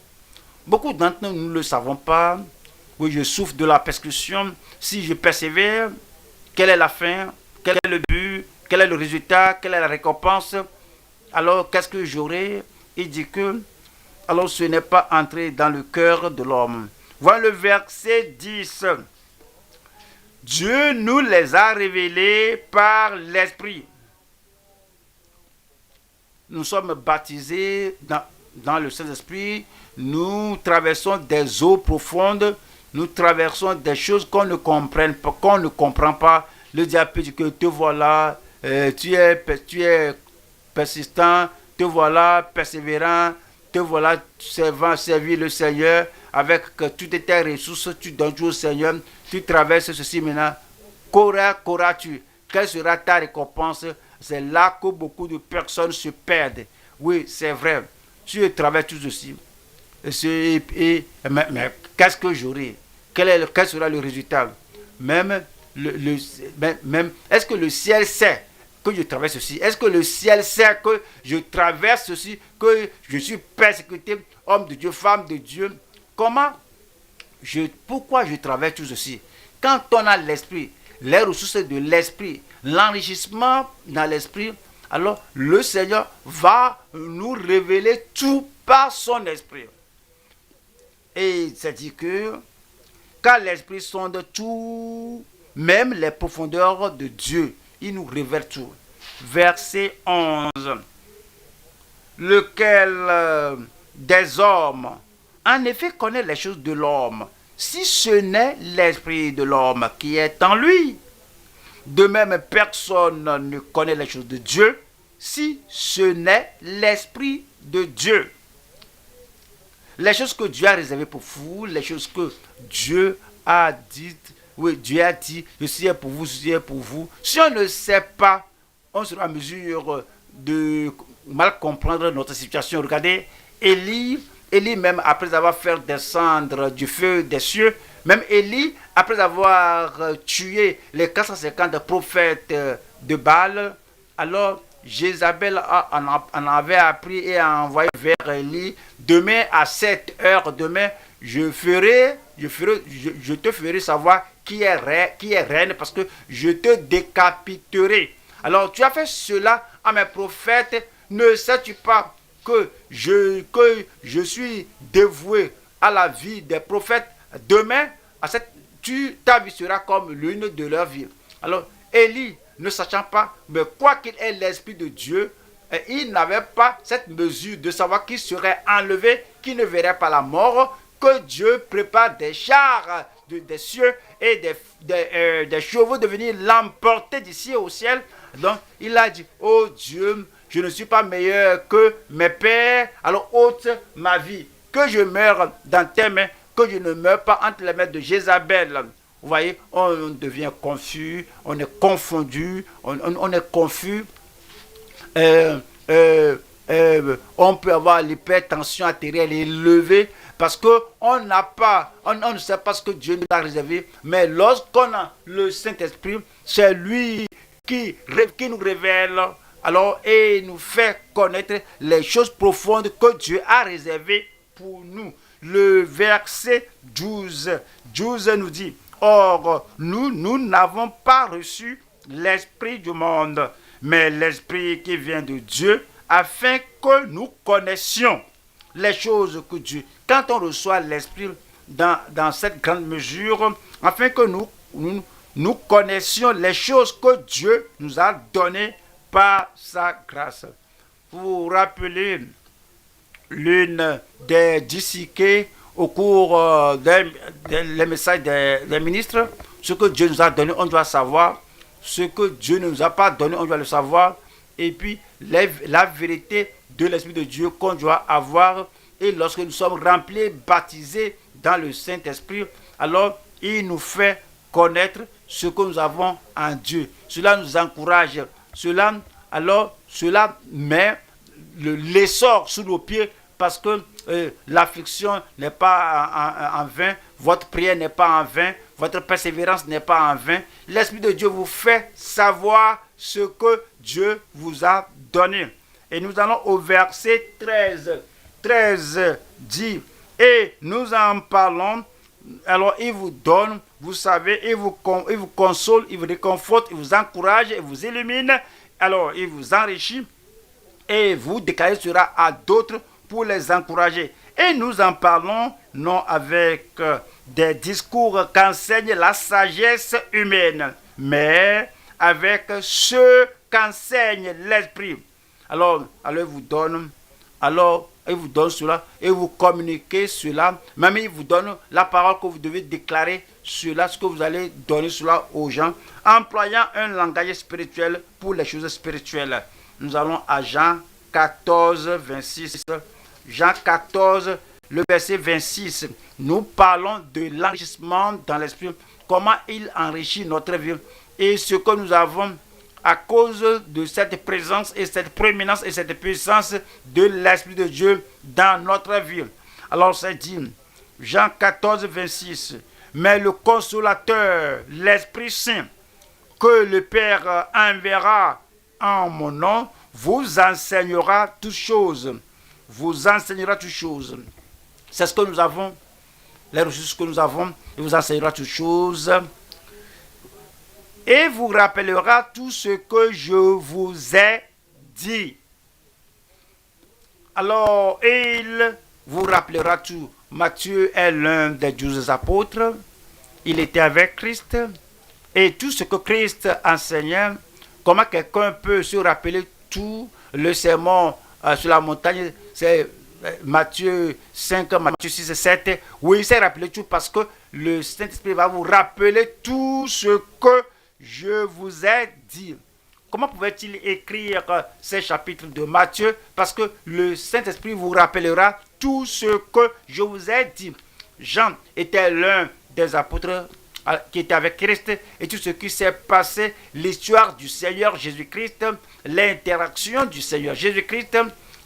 beaucoup d'entre nous ne le savons pas. Oui, je souffre de la persécution. Si je persévère, quelle est la fin? Quel est le but? Quel est le résultat? Quelle est la récompense? Alors, qu'est-ce que j'aurai? Il dit que, alors ce n'est pas entré dans le cœur de l'homme. Voilà le verset 10. Dieu nous les a révélés par l'Esprit. Nous sommes baptisés dans le Saint-Esprit. Nous traversons des eaux profondes. Nous traversons des choses qu'on ne comprend pas. Le diable dit que te voilà, tu es persistant, te voilà persévérant, te voilà servant, servir le Seigneur avec toutes tes ressources, tu donnes au Seigneur, tu traverses ceci maintenant. Qu'auras-tu? Quelle sera ta récompense? C'est là que beaucoup de personnes se perdent. Oui, c'est vrai. Tu traverses tout ceci. Mais qu'est-ce que j'aurai? Quel sera le résultat? Même est-ce que le ciel sait que je traverse ceci? Est-ce que le ciel sait que je traverse ceci, que je suis persécuté, homme de Dieu, femme de Dieu? Pourquoi je traverse tout ceci? Quand on a l'esprit, les ressources de l'esprit, l'enrichissement dans l'esprit, alors le Seigneur va nous révéler tout par son esprit. Et c'est dit que quand l'esprit sonde tout, même les profondeurs de Dieu, il nous révèle tout. Verset 11. Lequel des hommes, en effet, connaît les choses de l'homme, si ce n'est l'esprit de l'homme qui est en lui. De même, personne ne connaît les choses de Dieu si ce n'est l'Esprit de Dieu. Les choses que Dieu a réservées pour vous, les choses que Dieu a dites, oui, Dieu a dit, ceci est pour vous, ceci est pour vous. Si on ne sait pas, on sera en mesure de mal comprendre notre situation. Regardez, Élie même, après avoir fait descendre du feu des cieux, même Élie, après avoir tué les 450 prophètes de Baal, alors Jézabel en avait appris et a envoyé vers Élie: demain à 7 heures, demain, je te ferai savoir qui est reine, parce que je te décapiterai. Alors tu as fait cela à mes prophètes, ne sais-tu pas que je suis dévoué à la vie des prophètes? Demain, ta vie sera comme l'une de leur vie. Alors, Élie, ne sachant pas, mais quoi qu'il ait l'Esprit de Dieu, il n'avait pas cette mesure de savoir qu'il serait enlevé, qu'il ne verrait pas la mort, que Dieu prépare des chars des cieux et des chevaux de venir l'emporter d'ici au ciel. Donc, il a dit: oh Dieu, je ne suis pas meilleur que mes pères, alors ôte ma vie, que je meure dans tes mains, que je ne meure pas entre les mains de Jézabel. Vous voyez, on devient confus, on est confondu, on est confus. On peut avoir l'hypertension artérielle élevée parce qu'on ne sait pas ce que Dieu nous a réservé. Mais lorsqu'on a le Saint-Esprit, c'est lui qui nous révèle, alors, et nous fait connaître les choses profondes que Dieu a réservées pour nous. Le verset 12 nous dit: or, nous n'avons pas reçu l'esprit du monde, mais l'esprit qui vient de Dieu, afin que nous connaissions les choses que Dieu... Quand on reçoit l'esprit dans cette grande mesure, afin que nous connaissions les choses que Dieu nous a données par sa grâce. Vous vous rappelez l'une des disciplines au cours des messages des ministres: ce que Dieu nous a donné, on doit savoir. Ce que Dieu ne nous a pas donné, on doit le savoir. Et puis, la vérité de l'Esprit de Dieu qu'on doit avoir. Et lorsque nous sommes remplis, baptisés dans le Saint-Esprit, alors il nous fait connaître ce que nous avons en Dieu. Cela nous encourage. Cela met l'essor sous nos pieds, parce que l'affliction n'est pas en vain, votre prière n'est pas en vain, votre persévérance n'est pas en vain. L'Esprit de Dieu vous fait savoir ce que Dieu vous a donné. Et nous allons au verset 13. 13 dit: et nous en parlons, alors il vous donne, vous savez, il vous console, il vous réconforte, il vous encourage, il vous illumine, alors il vous enrichit, et vous déclarez cela à d'autres pour les encourager. Et nous en parlons non avec des discours qu'enseigne la sagesse humaine, mais avec ce qu'enseigne l'Esprit. Alors il vous donne cela, et vous communiquez cela. Même il vous donne la parole que vous devez déclarer cela, ce que vous allez donner cela aux gens, employant un langage spirituel pour les choses spirituelles. Nous allons à Jean 14, 26. Jean 14, le verset 26. Nous parlons de l'enrichissement dans l'esprit, comment il enrichit notre vie, et ce que nous avons à cause de cette présence et cette prééminence et cette puissance de l'Esprit de Dieu dans notre vie. Alors c'est dit, Jean 14, 26, mais le consolateur, l'Esprit Saint, que le Père enverra en mon nom, vous enseignera toutes choses. Vous enseignera toutes choses. C'est ce que nous avons, les ressources que nous avons. Il vous enseignera toutes choses. Et vous rappellera tout ce que je vous ai dit. Alors, il vous rappellera tout. Matthieu est l'un des 12 apôtres. Il était avec Christ. Et tout ce que Christ enseignait, comment quelqu'un peut se rappeler tout le sermon sur la montagne, c'est Matthieu 5, Matthieu 6 et 7. Oui, il s'est rappelé tout, parce que le Saint-Esprit va vous rappeler tout ce que je vous ai dit. Comment pouvait-il écrire ces chapitres de Matthieu? Parce que le Saint-Esprit vous rappellera tout ce que je vous ai dit. Jean était l'un des apôtres qui était avec Christ, et tout ce qui s'est passé, l'histoire du Seigneur Jésus-Christ, l'interaction du Seigneur Jésus-Christ,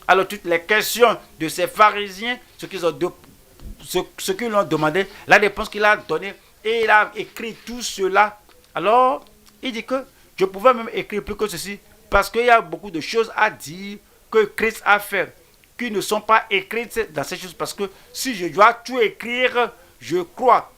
alors toutes les questions de ces pharisiens, ce qu'ils lui ont demandé, la réponse qu'il a donnée, et il a écrit tout cela. Alors, il dit que je pouvais même écrire plus que ceci, parce qu'il y a beaucoup de choses à dire que Christ a fait, qui ne sont pas écrites dans ces choses, parce que si je dois tout écrire, je crois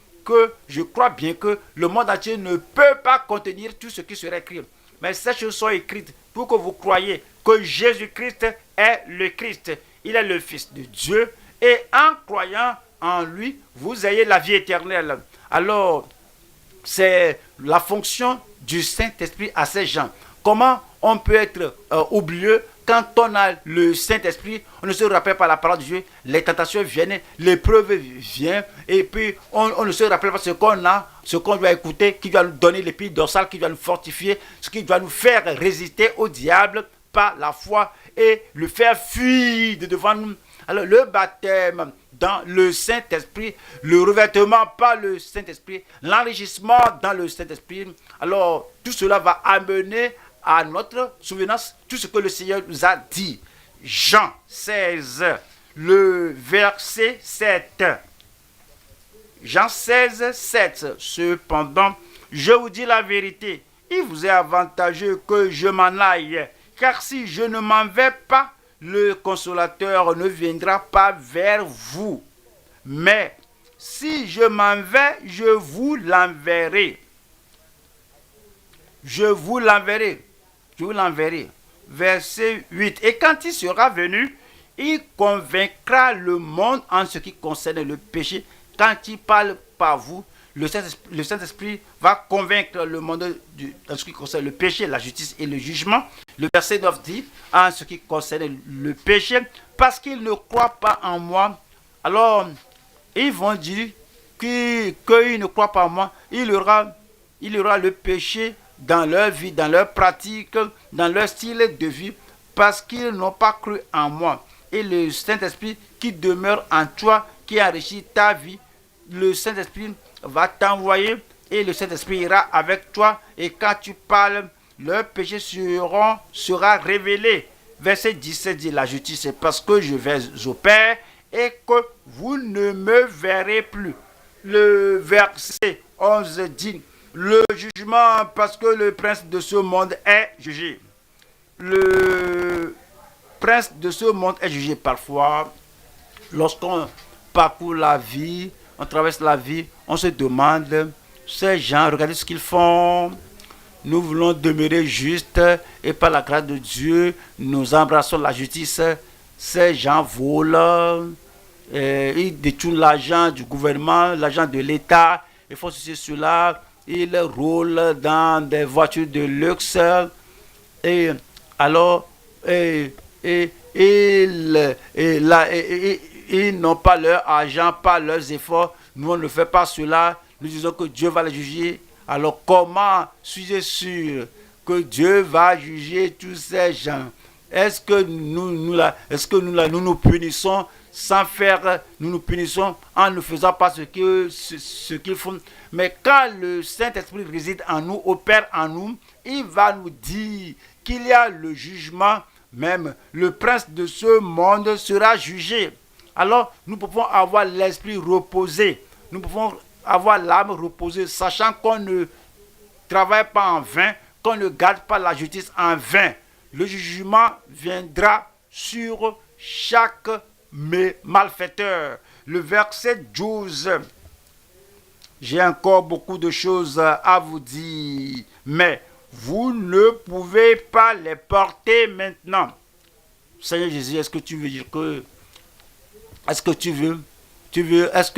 bien que le monde entier ne peut pas contenir tout ce qui serait écrit. Mais ces choses sont écrites pour que vous croyiez que Jésus-Christ est le Christ. Il est le Fils de Dieu. Et en croyant en lui, vous ayez la vie éternelle. Alors, c'est la fonction du Saint-Esprit à ces gens. Comment on peut être oublieux quand on a le Saint-Esprit, on ne se rappelle pas la parole de Dieu, les tentations viennent, l'épreuve vient, et puis on ne se rappelle pas ce qu'on a, ce qu'on doit écouter, qui doit nous donner l'épine dorsale, qui doit nous fortifier, ce qui doit nous faire résister au diable par la foi et le faire fuir de devant nous. Alors le baptême dans le Saint-Esprit, le revêtement par le Saint-Esprit, l'enrichissement dans le Saint-Esprit, alors tout cela va amener à notre souvenance tout ce que le Seigneur nous a dit. Jean 16, le verset 7. Jean 16, 7. Cependant, je vous dis la vérité, il vous est avantageux que je m'en aille, car si je ne m'en vais pas, le consolateur ne viendra pas vers vous. Mais si je m'en vais, je vous l'enverrai. Je vous l'enverrai. Je vous l'enverrai. Verset 8. Et quand il sera venu, il convaincra le monde en ce qui concerne le péché. Quand il parle par vous, le Saint-Esprit va convaincre le monde en ce qui concerne le péché, la justice et le jugement. Le verset 9 dit, en ce qui concerne le péché, parce qu'ils ne croient pas en moi. Alors, ils vont dire qu'ils ne croient pas en moi. Il y aura le péché dans leur vie, dans leur pratique, dans leur style de vie, parce qu'ils n'ont pas cru en moi. Et le Saint-Esprit qui demeure en toi, qui enrichit ta vie, le Saint-Esprit va t'envoyer et le Saint-Esprit ira avec toi. Et quand tu parles, leurs péchés sera révélé. Verset 17 dit, la justice, c'est parce que je vais au Père et que vous ne me verrez plus. Le verset 11 dit, le jugement, parce que le prince de ce monde est jugé. Le prince de ce monde est jugé parfois. Lorsqu'on parcourt la vie, on traverse la vie, on se demande, ces gens, regardez ce qu'ils font. Nous voulons demeurer justes et par la grâce de Dieu, nous embrassons la justice. Ces gens volent, ils détournent l'argent du gouvernement, l'argent de l'État, ils font ceci, cela. Ils roulent dans des voitures de luxe et alors ils n'ont pas leur argent, pas leurs efforts. Nous, on ne fait pas cela. Nous disons que Dieu va les juger. Alors comment suis-je sûr que Dieu va juger tous ces gens? Est-ce que nous punissons sans faire, nous nous punissons en ne faisant pas ce qu'ils font? Mais quand le Saint-Esprit réside en nous, opère en nous, il va nous dire qu'il y a le jugement, même le prince de ce monde sera jugé. Alors nous pouvons avoir l'esprit reposé, nous pouvons avoir l'âme reposée, sachant qu'on ne travaille pas en vain, qu'on ne garde pas la justice en vain. Le jugement viendra sur chaque malfaiteur. Le verset 12. J'ai encore beaucoup de choses à vous dire, mais vous ne pouvez pas les porter maintenant. Seigneur Jésus, est-ce que tu veux dire que... Est-ce que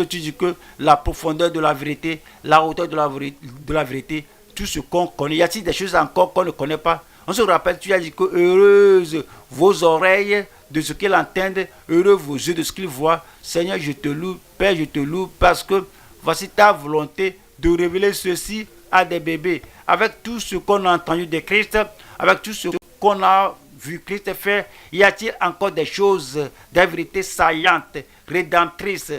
tu dis que la profondeur de la vérité, la hauteur de la vérité, tout ce qu'on connaît, y a-t-il des choses encore qu'on ne connaît pas? On se rappelle, tu as dit que heureuses vos oreilles de ce qu'ils entendent, heureux vos yeux de ce qu'ils voient. Seigneur, je te loue, Père, je te loue, parce que voici ta volonté de révéler ceci à des bébés, avec tout ce qu'on a entendu de Christ, avec tout ce qu'on a vu Christ faire, y a-t-il encore des choses, des vérités saillantes, rédemptrices,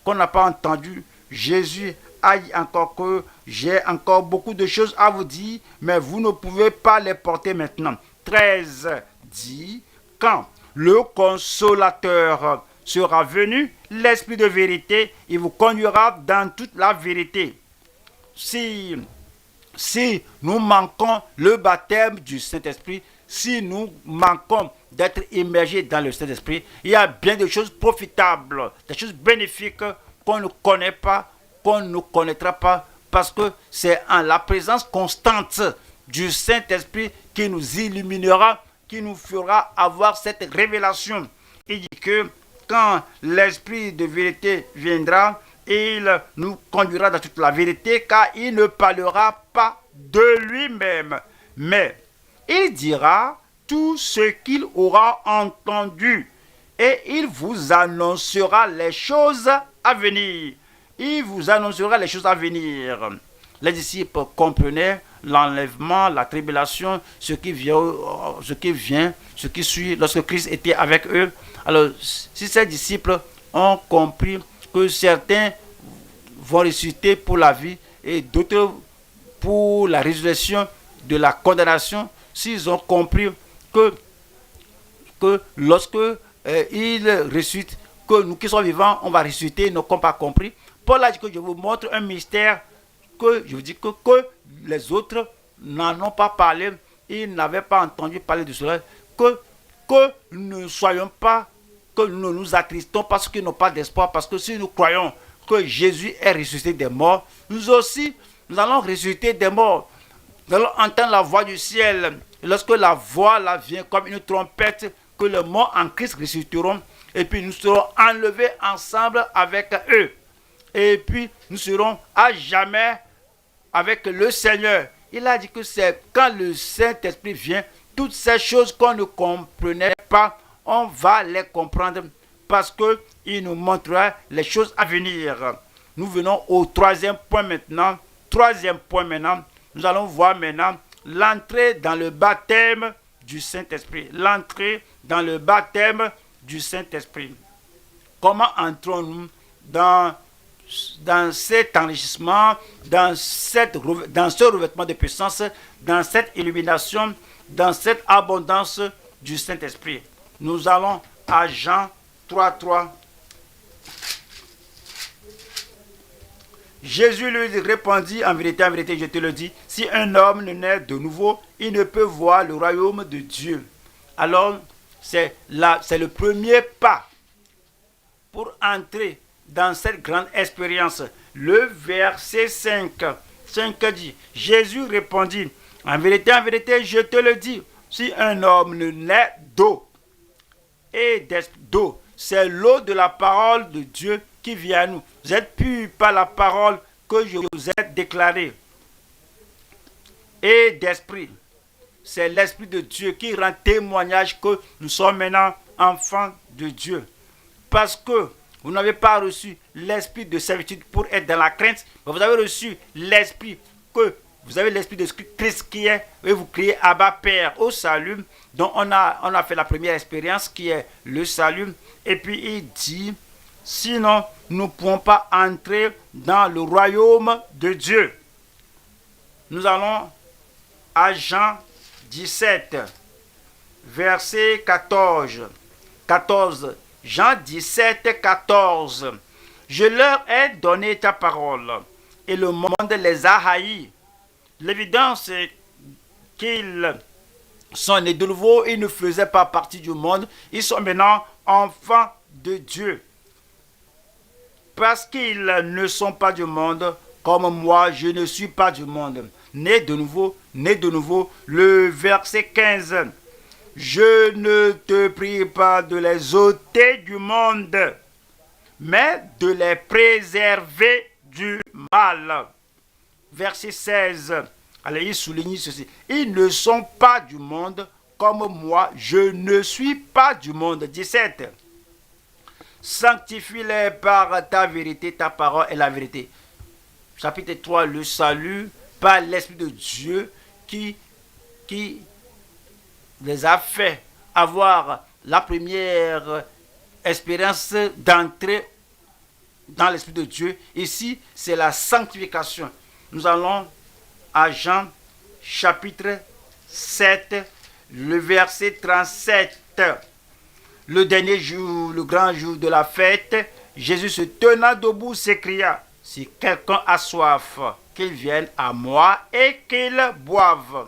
qu'on n'a pas entendues? Jésus a dit encore que j'ai encore beaucoup de choses à vous dire, mais vous ne pouvez pas les porter maintenant. 13 dit, quand le consolateur sera venu, l'Esprit de vérité, il vous conduira dans toute la vérité. Si nous manquons le baptême du Saint-Esprit, si nous manquons d'être immergés dans le Saint-Esprit, il y a bien des choses profitables, des choses bénéfiques qu'on ne connaît pas, qu'on ne connaîtra pas, parce que c'est en la présence constante du Saint-Esprit qui nous illuminera, qui nous fera avoir cette révélation. Il dit que quand l'Esprit de vérité viendra, il nous conduira dans toute la vérité, car il ne parlera pas de lui-même, mais il dira tout ce qu'il aura entendu et il vous annoncera les choses à venir. Il vous annoncera les choses à venir. Les disciples comprenaient l'enlèvement, la tribulation, ce qui vient, ce qui suit lorsque Christ était avec eux. Alors, si ces disciples ont compris que certains vont ressusciter pour la vie et d'autres pour la résurrection de la condamnation, s'ils ont compris que lorsque ils ressuscitent, que nous qui sommes vivants, on va ressusciter, ils n'ont pas compris. Paul a dit que je vous montre un mystère que je vous dis que les autres n'en ont pas parlé, ils n'avaient pas entendu parler de cela, que nous ne soyons pas, que nous nous attristons parce qu'ils n'ont pas d'espoir, parce que si nous croyons que Jésus est ressuscité des morts, nous aussi, nous allons ressusciter des morts. Nous allons entendre la voix du ciel. Et lorsque la voix là vient comme une trompette, que les morts en Christ ressusciteront, et puis nous serons enlevés ensemble avec eux. Et puis nous serons à jamais avec le Seigneur. Il a dit que c'est quand le Saint-Esprit vient, toutes ces choses qu'on ne comprenait pas, on va les comprendre parce qu'il nous montrera les choses à venir. Nous venons au troisième point maintenant. Nous allons voir maintenant l'entrée dans le baptême du Saint-Esprit. L'entrée dans le baptême du Saint-Esprit. Comment entrons-nous dans cet enrichissement, dans ce revêtement de puissance, dans cette illumination, dans cette abondance du Saint-Esprit? Nous allons à Jean 3:3. Jésus lui répondit, en vérité, je te le dis, si un homme ne naît de nouveau, il ne peut voir le royaume de Dieu. Alors, c'est le premier pas pour entrer dans cette grande expérience. Le verset 5 dit, Jésus répondit, en vérité, je te le dis, si un homme ne naît d'eau, et d'eau, c'est l'eau de la parole de Dieu qui vient à nous. Vous êtes purs par la parole que je vous ai déclarée. Et d'esprit, c'est l'Esprit de Dieu qui rend témoignage que nous sommes maintenant enfants de Dieu. Parce que vous n'avez pas reçu l'esprit de servitude pour être dans la crainte, mais vous avez reçu l'esprit que vous avez l'esprit de Christ qui est, et vous criez Abba Père au salut. Donc on a fait la première expérience qui est le salut. Et puis il dit, sinon nous ne pouvons pas entrer dans le royaume de Dieu. Nous allons à Jean 17, verset 14. Jean 17, 14. Je leur ai donné ta parole, et le monde les a haïs. L'évidence est qu'ils sont nés de nouveau, ils ne faisaient pas partie du monde, ils sont maintenant enfants de Dieu. Parce qu'ils ne sont pas du monde, comme moi, je ne suis pas du monde. Né de nouveau, le verset 15. Je ne te prie pas de les ôter du monde, mais de les préserver du mal. Verset 16. Allez, il souligne ceci. Ils ne sont pas du monde comme moi, je ne suis pas du monde. 17. Sanctifie-les par ta vérité, ta parole est la vérité. Chapitre 3, le salut par l'Esprit de Dieu qui les a fait avoir la première expérience d'entrer dans l'Esprit de Dieu. Ici, c'est la sanctification. Nous allons à Jean chapitre 7, le verset 37. Le dernier jour, le grand jour de la fête, Jésus se tenant debout s'écria, si quelqu'un a soif, qu'il vienne à moi et qu'il boive.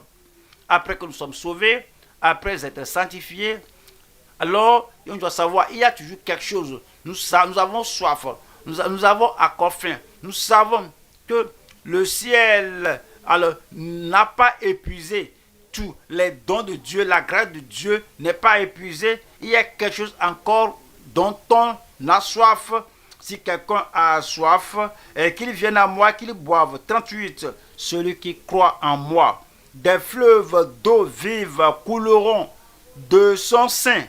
Après que nous sommes sauvés, après être sanctifiés, alors on doit savoir, il y a toujours quelque chose. Nous avons soif, nous avons encore faim. Nous savons que le ciel n'a pas épuisé tous les dons de Dieu, la grâce de Dieu n'est pas épuisée. Il y a quelque chose encore dont on a soif. Si quelqu'un a soif, qu'il vienne à moi, qu'il boive. 38. Celui qui croit en moi, des fleuves d'eau vive couleront de son sein,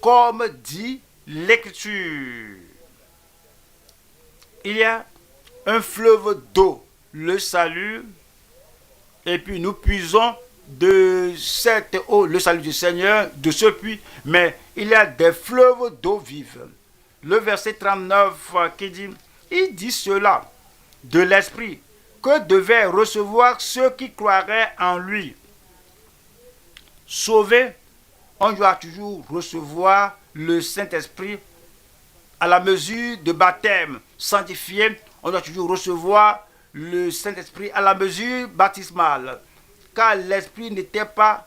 comme dit l'Écriture. Il y a un fleuve d'eau, le salut, et puis nous puisons de cette eau, le salut du Seigneur, de ce puits, mais il y a des fleuves d'eau vive. Le verset 39 qui dit, il dit cela de l'Esprit que devaient recevoir ceux qui croiraient en lui. Sauvés, on doit toujours recevoir le Saint-Esprit à la mesure de baptême. Sanctifié, on doit toujours recevoir le Saint-Esprit à la mesure baptismale. Car l'Esprit n'était pas...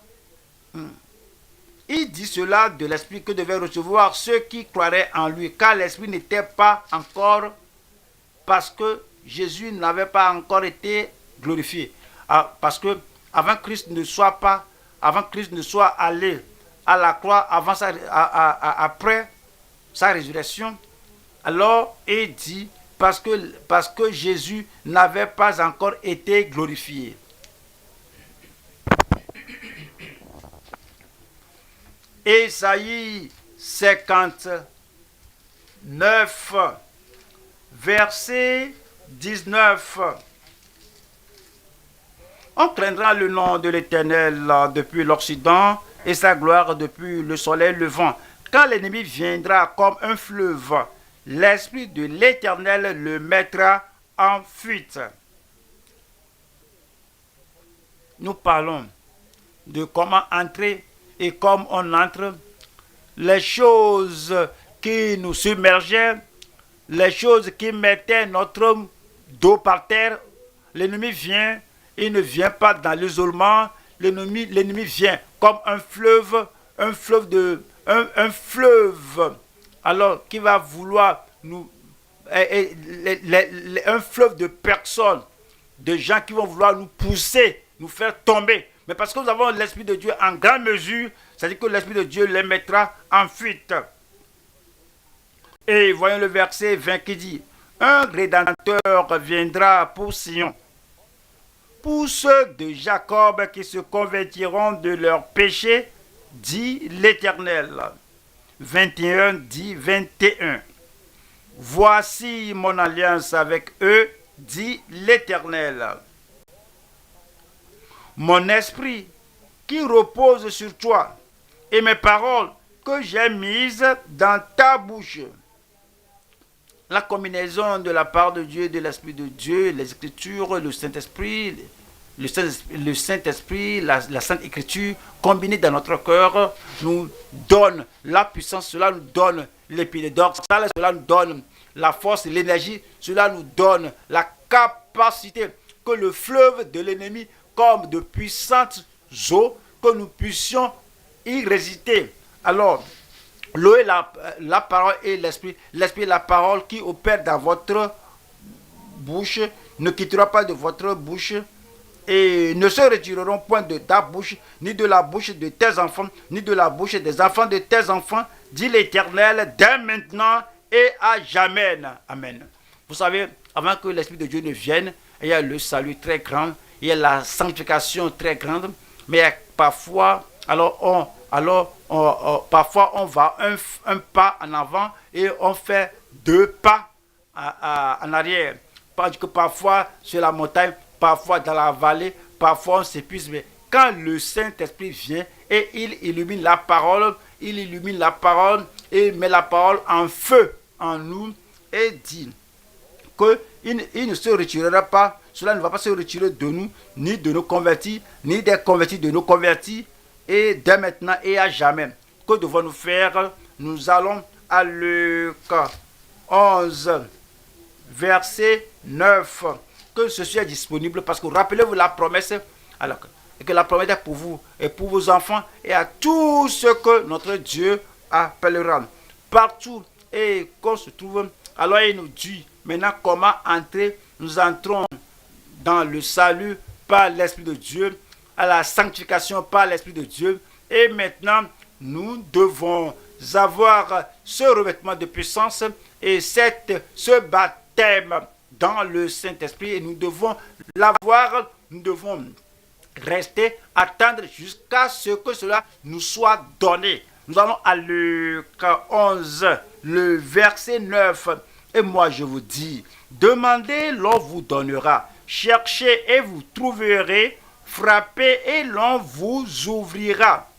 Il dit cela de l'Esprit que devaient recevoir ceux qui croiraient en lui. Car l'Esprit n'était pas encore... Parce que Jésus n'avait pas encore été glorifié. Parce que avant Christ ne soit allé à la croix, après sa résurrection, alors il dit parce que Jésus n'avait pas encore été glorifié. Ésaïe 59, verset 19. On craindra le nom de l'Éternel depuis l'Occident et sa gloire depuis le soleil levant. Quand l'ennemi viendra comme un fleuve, l'Esprit de l'Éternel le mettra en fuite. Nous parlons de comment entrer et comme on entre, les choses qui nous submergeaient, les choses qui mettaient notre dos par terre. L'ennemi vient, il ne vient pas dans l'isolement, l'ennemi vient comme un fleuve alors qui va vouloir nous un fleuve de personnes, de gens qui vont vouloir nous pousser, nous faire tomber. Mais parce que nous avons l'Esprit de Dieu en grande mesure, c'est-à-dire que l'Esprit de Dieu les mettra en fuite. Et voyons le verset 20 qui dit, un Rédempteur viendra pour Sion, pour ceux de Jacob qui se convertiront de leurs péchés, dit l'Éternel. 21 dit 21. Voici mon alliance avec eux, dit l'Éternel. Mon esprit qui repose sur toi et mes paroles que j'ai mises dans ta bouche. La combinaison de la part de Dieu, de l'Esprit de Dieu, les Écritures, le Saint-Esprit, la Sainte Écriture, combinée dans notre cœur, nous donne la puissance, cela nous donne l'épée d'or, cela nous donne la force, l'énergie, cela nous donne la capacité que le fleuve de l'ennemi, comme de puissantes eaux, que nous puissions y résister. Alors, l'eau est la parole et l'esprit. L'esprit est la parole qui opère dans votre bouche, ne quittera pas de votre bouche et ne se retireront point de ta bouche, ni de la bouche de tes enfants, ni de la bouche des enfants de tes enfants, dit l'Éternel, dès maintenant et à jamais. Amen. Vous savez, avant que l'Esprit de Dieu ne vienne, il y a le salut très grand, il y a la sanctification très grande, mais parfois, parfois on va un pas en avant et on fait deux pas en arrière. Parce que parfois, sur la montagne, parfois dans la vallée, parfois on s'épuise, mais quand le Saint-Esprit vient et il illumine la parole, et met la parole en feu en nous et dit qu'il ne se retirera pas, cela ne va pas se retirer de nous, ni de nos convertis, ni des convertis de nos convertis, et dès maintenant et à jamais. Que devons-nous faire? Nous allons à Luc 11, verset 9. Que ceci est disponible, parce que rappelez-vous la promesse, alors que la promesse est pour vous et pour vos enfants et à tous ceux que notre Dieu appellera. Partout et qu'on se trouve, alors il nous dit maintenant comment entrer. Nous entrons dans le salut par l'Esprit de Dieu, à la sanctification par l'Esprit de Dieu, et maintenant nous devons avoir ce revêtement de puissance et ce baptême dans le Saint-Esprit, et nous devons l'avoir, nous devons rester, attendre jusqu'à ce que cela nous soit donné. Nous allons à Luc 11, le verset 9. Et moi je vous dis, demandez, l'on vous donnera. Cherchez et vous trouverez. Frappez et l'on vous ouvrira.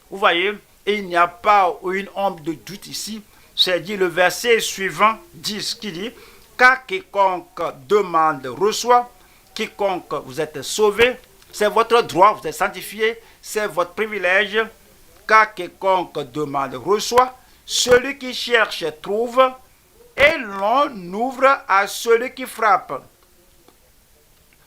Vous voyez, il n'y a pas une ombre de doute ici. C'est dit, le verset suivant dit ce qu'il dit. Car quiconque demande reçoit. Quiconque vous êtes sauvé. C'est votre droit, vous êtes sanctifié. C'est votre privilège. Car quiconque demande reçoit. Celui qui cherche trouve. Et l'on ouvre à celui qui frappe.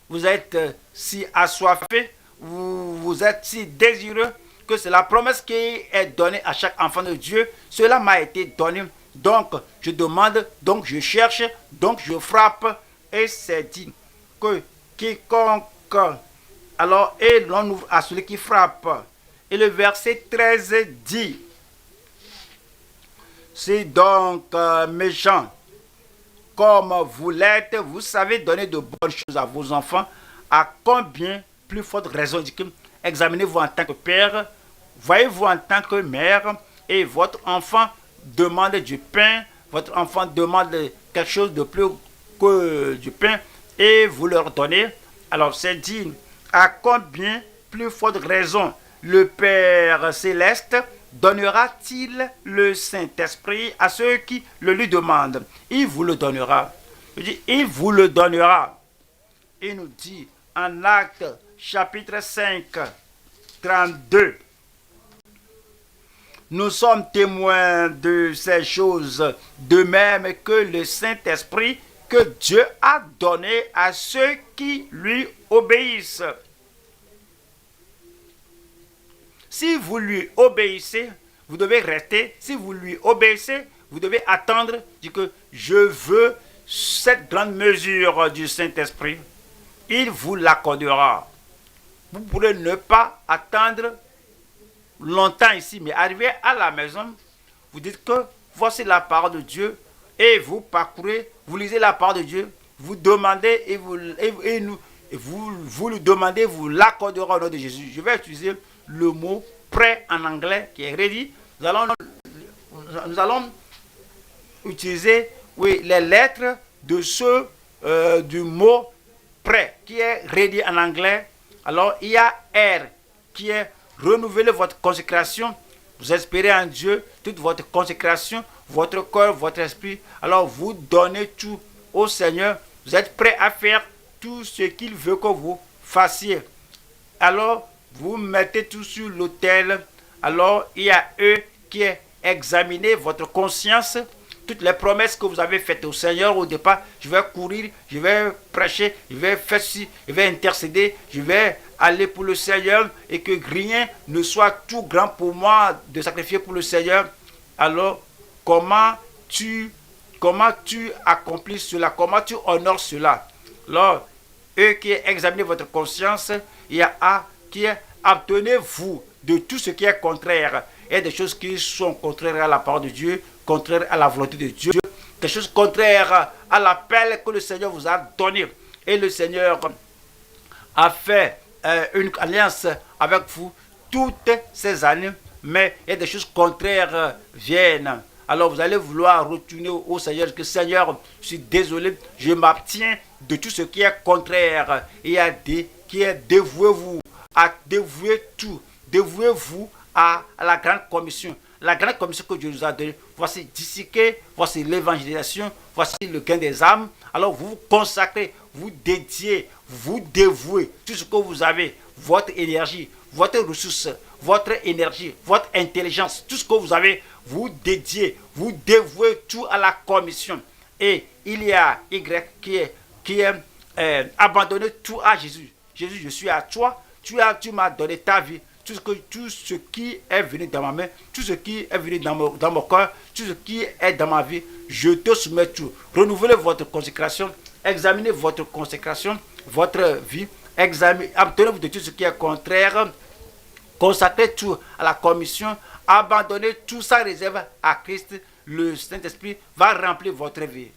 Vous êtes si assoiffé, vous êtes si désireux que c'est la promesse qui est donnée à chaque enfant de Dieu. Cela m'a été donné. Donc, je demande, donc je cherche, donc je frappe. Et c'est dit que quiconque, alors, et l'on ouvre à celui qui frappe. Et le verset 13 dit, c'est donc méchant, comme vous l'êtes, vous savez donner de bonnes choses à vos enfants, à combien plus forte raison examinez-vous en tant que père, voyez-vous en tant que mère, et votre enfant demande du pain, votre enfant demande quelque chose de plus que du pain, et vous leur donnez. Alors c'est dit, à combien plus forte raison le Père Céleste donnera-t-il le Saint-Esprit à ceux qui le lui demandent? Il vous le donnera. Il dit, il vous le donnera. Il nous dit en Actes chapitre 5, 32. Nous sommes témoins de ces choses, de même que le Saint-Esprit que Dieu a donné à ceux qui lui obéissent. Si vous lui obéissez, vous devez rester. Si vous lui obéissez, vous devez attendre. Dit que je veux cette grande mesure du Saint-Esprit. Il vous l'accordera. Vous pourrez ne pas attendre longtemps ici, mais arriver à la maison, vous dites que voici la parole de Dieu, et vous parcourez, vous lisez la parole de Dieu, vous demandez et vous lui demandez, vous l'accorderez au nom de Jésus. Je vais utiliser le mot prêt en anglais qui est ready. Nous allons utiliser les lettres de du mot prêt qui est ready en anglais. Alors il y a R qui est renouveler votre consécration. Vous espérez en Dieu toute votre consécration, votre corps, votre esprit. Alors vous donnez tout au Seigneur. Vous êtes prêt à faire tout ce qu'il veut que vous fassiez. Alors vous mettez tout sur l'autel. Alors il y a eux qui est examiner votre conscience, toutes les promesses que vous avez faites au Seigneur au départ. Je vais courir, je vais prêcher, je vais faire ci, je vais intercéder, je vais aller pour le Seigneur, et que rien ne soit tout grand pour moi de sacrifier pour le Seigneur. Alors comment tu accomplis cela, comment tu honores cela? Alors eux qui examinent votre conscience, il y a A qui est abstenez-vous de tout ce qui est contraire. Il y a des choses qui sont contraires à la parole de Dieu, contraires à la volonté de Dieu, des choses contraires à l'appel que le Seigneur vous a donné. Et le Seigneur a fait une alliance avec vous toutes ces années, mais il y a des choses contraires viennent. alors vous allez vouloir retourner au Seigneur, que Seigneur, je suis désolé, je m'abstiens de tout ce qui est contraire et qui est dévouez-vous, à dévouer tout, dévouez-vous à la grande commission. La grande commission que Dieu nous a donnée, voici disciquer, voici l'évangélisation, voici le gain des âmes. Alors vous vous consacrez, vous dédiez, vous dévouez tout ce que vous avez, votre énergie, votre ressource, votre énergie, votre intelligence, tout ce que vous avez, vous dédiez, vous dévouez tout à la commission. Et il y a Y qui est abandonné tout à Jésus. Jésus, je suis à toi, tu m'as donné ta vie. Tout ce qui est venu dans ma main, tout ce qui est venu dans mon cœur, tout ce qui est dans ma vie, je te soumets tout. Renouvelez votre consécration, examinez votre consécration, votre vie, abstenez-vous de tout ce qui est contraire, consacrez tout à la commission, abandonnez tout sans réserve à Christ. Le Saint-Esprit va remplir votre vie.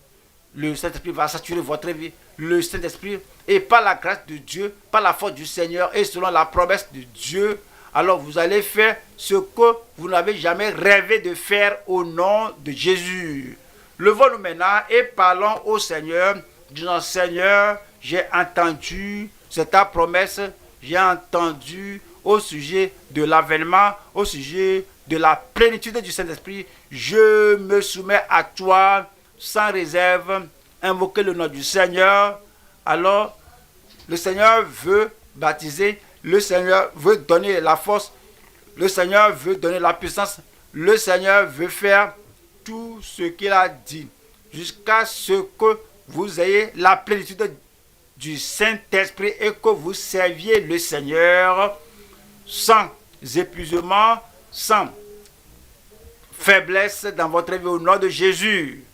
Le Saint-Esprit va saturer votre vie. Le Saint-Esprit, et par la grâce de Dieu, par la force du Seigneur et selon la promesse de Dieu, alors vous allez faire ce que vous n'avez jamais rêvé de faire au nom de Jésus. Levons-nous maintenant et parlons au Seigneur, disant: Seigneur, j'ai entendu, c'est ta promesse, j'ai entendu au sujet de l'avènement, au sujet de la plénitude du Saint-Esprit. Je me soumets à toi sans réserve. Invoquez le nom du Seigneur. Alors, le Seigneur veut baptiser, le Seigneur veut donner la force, le Seigneur veut donner la puissance, le Seigneur veut faire tout ce qu'il a dit, jusqu'à ce que vous ayez la plénitude du Saint-Esprit et que vous serviez le Seigneur sans épuisement, sans faiblesse dans votre vie au nom de Jésus.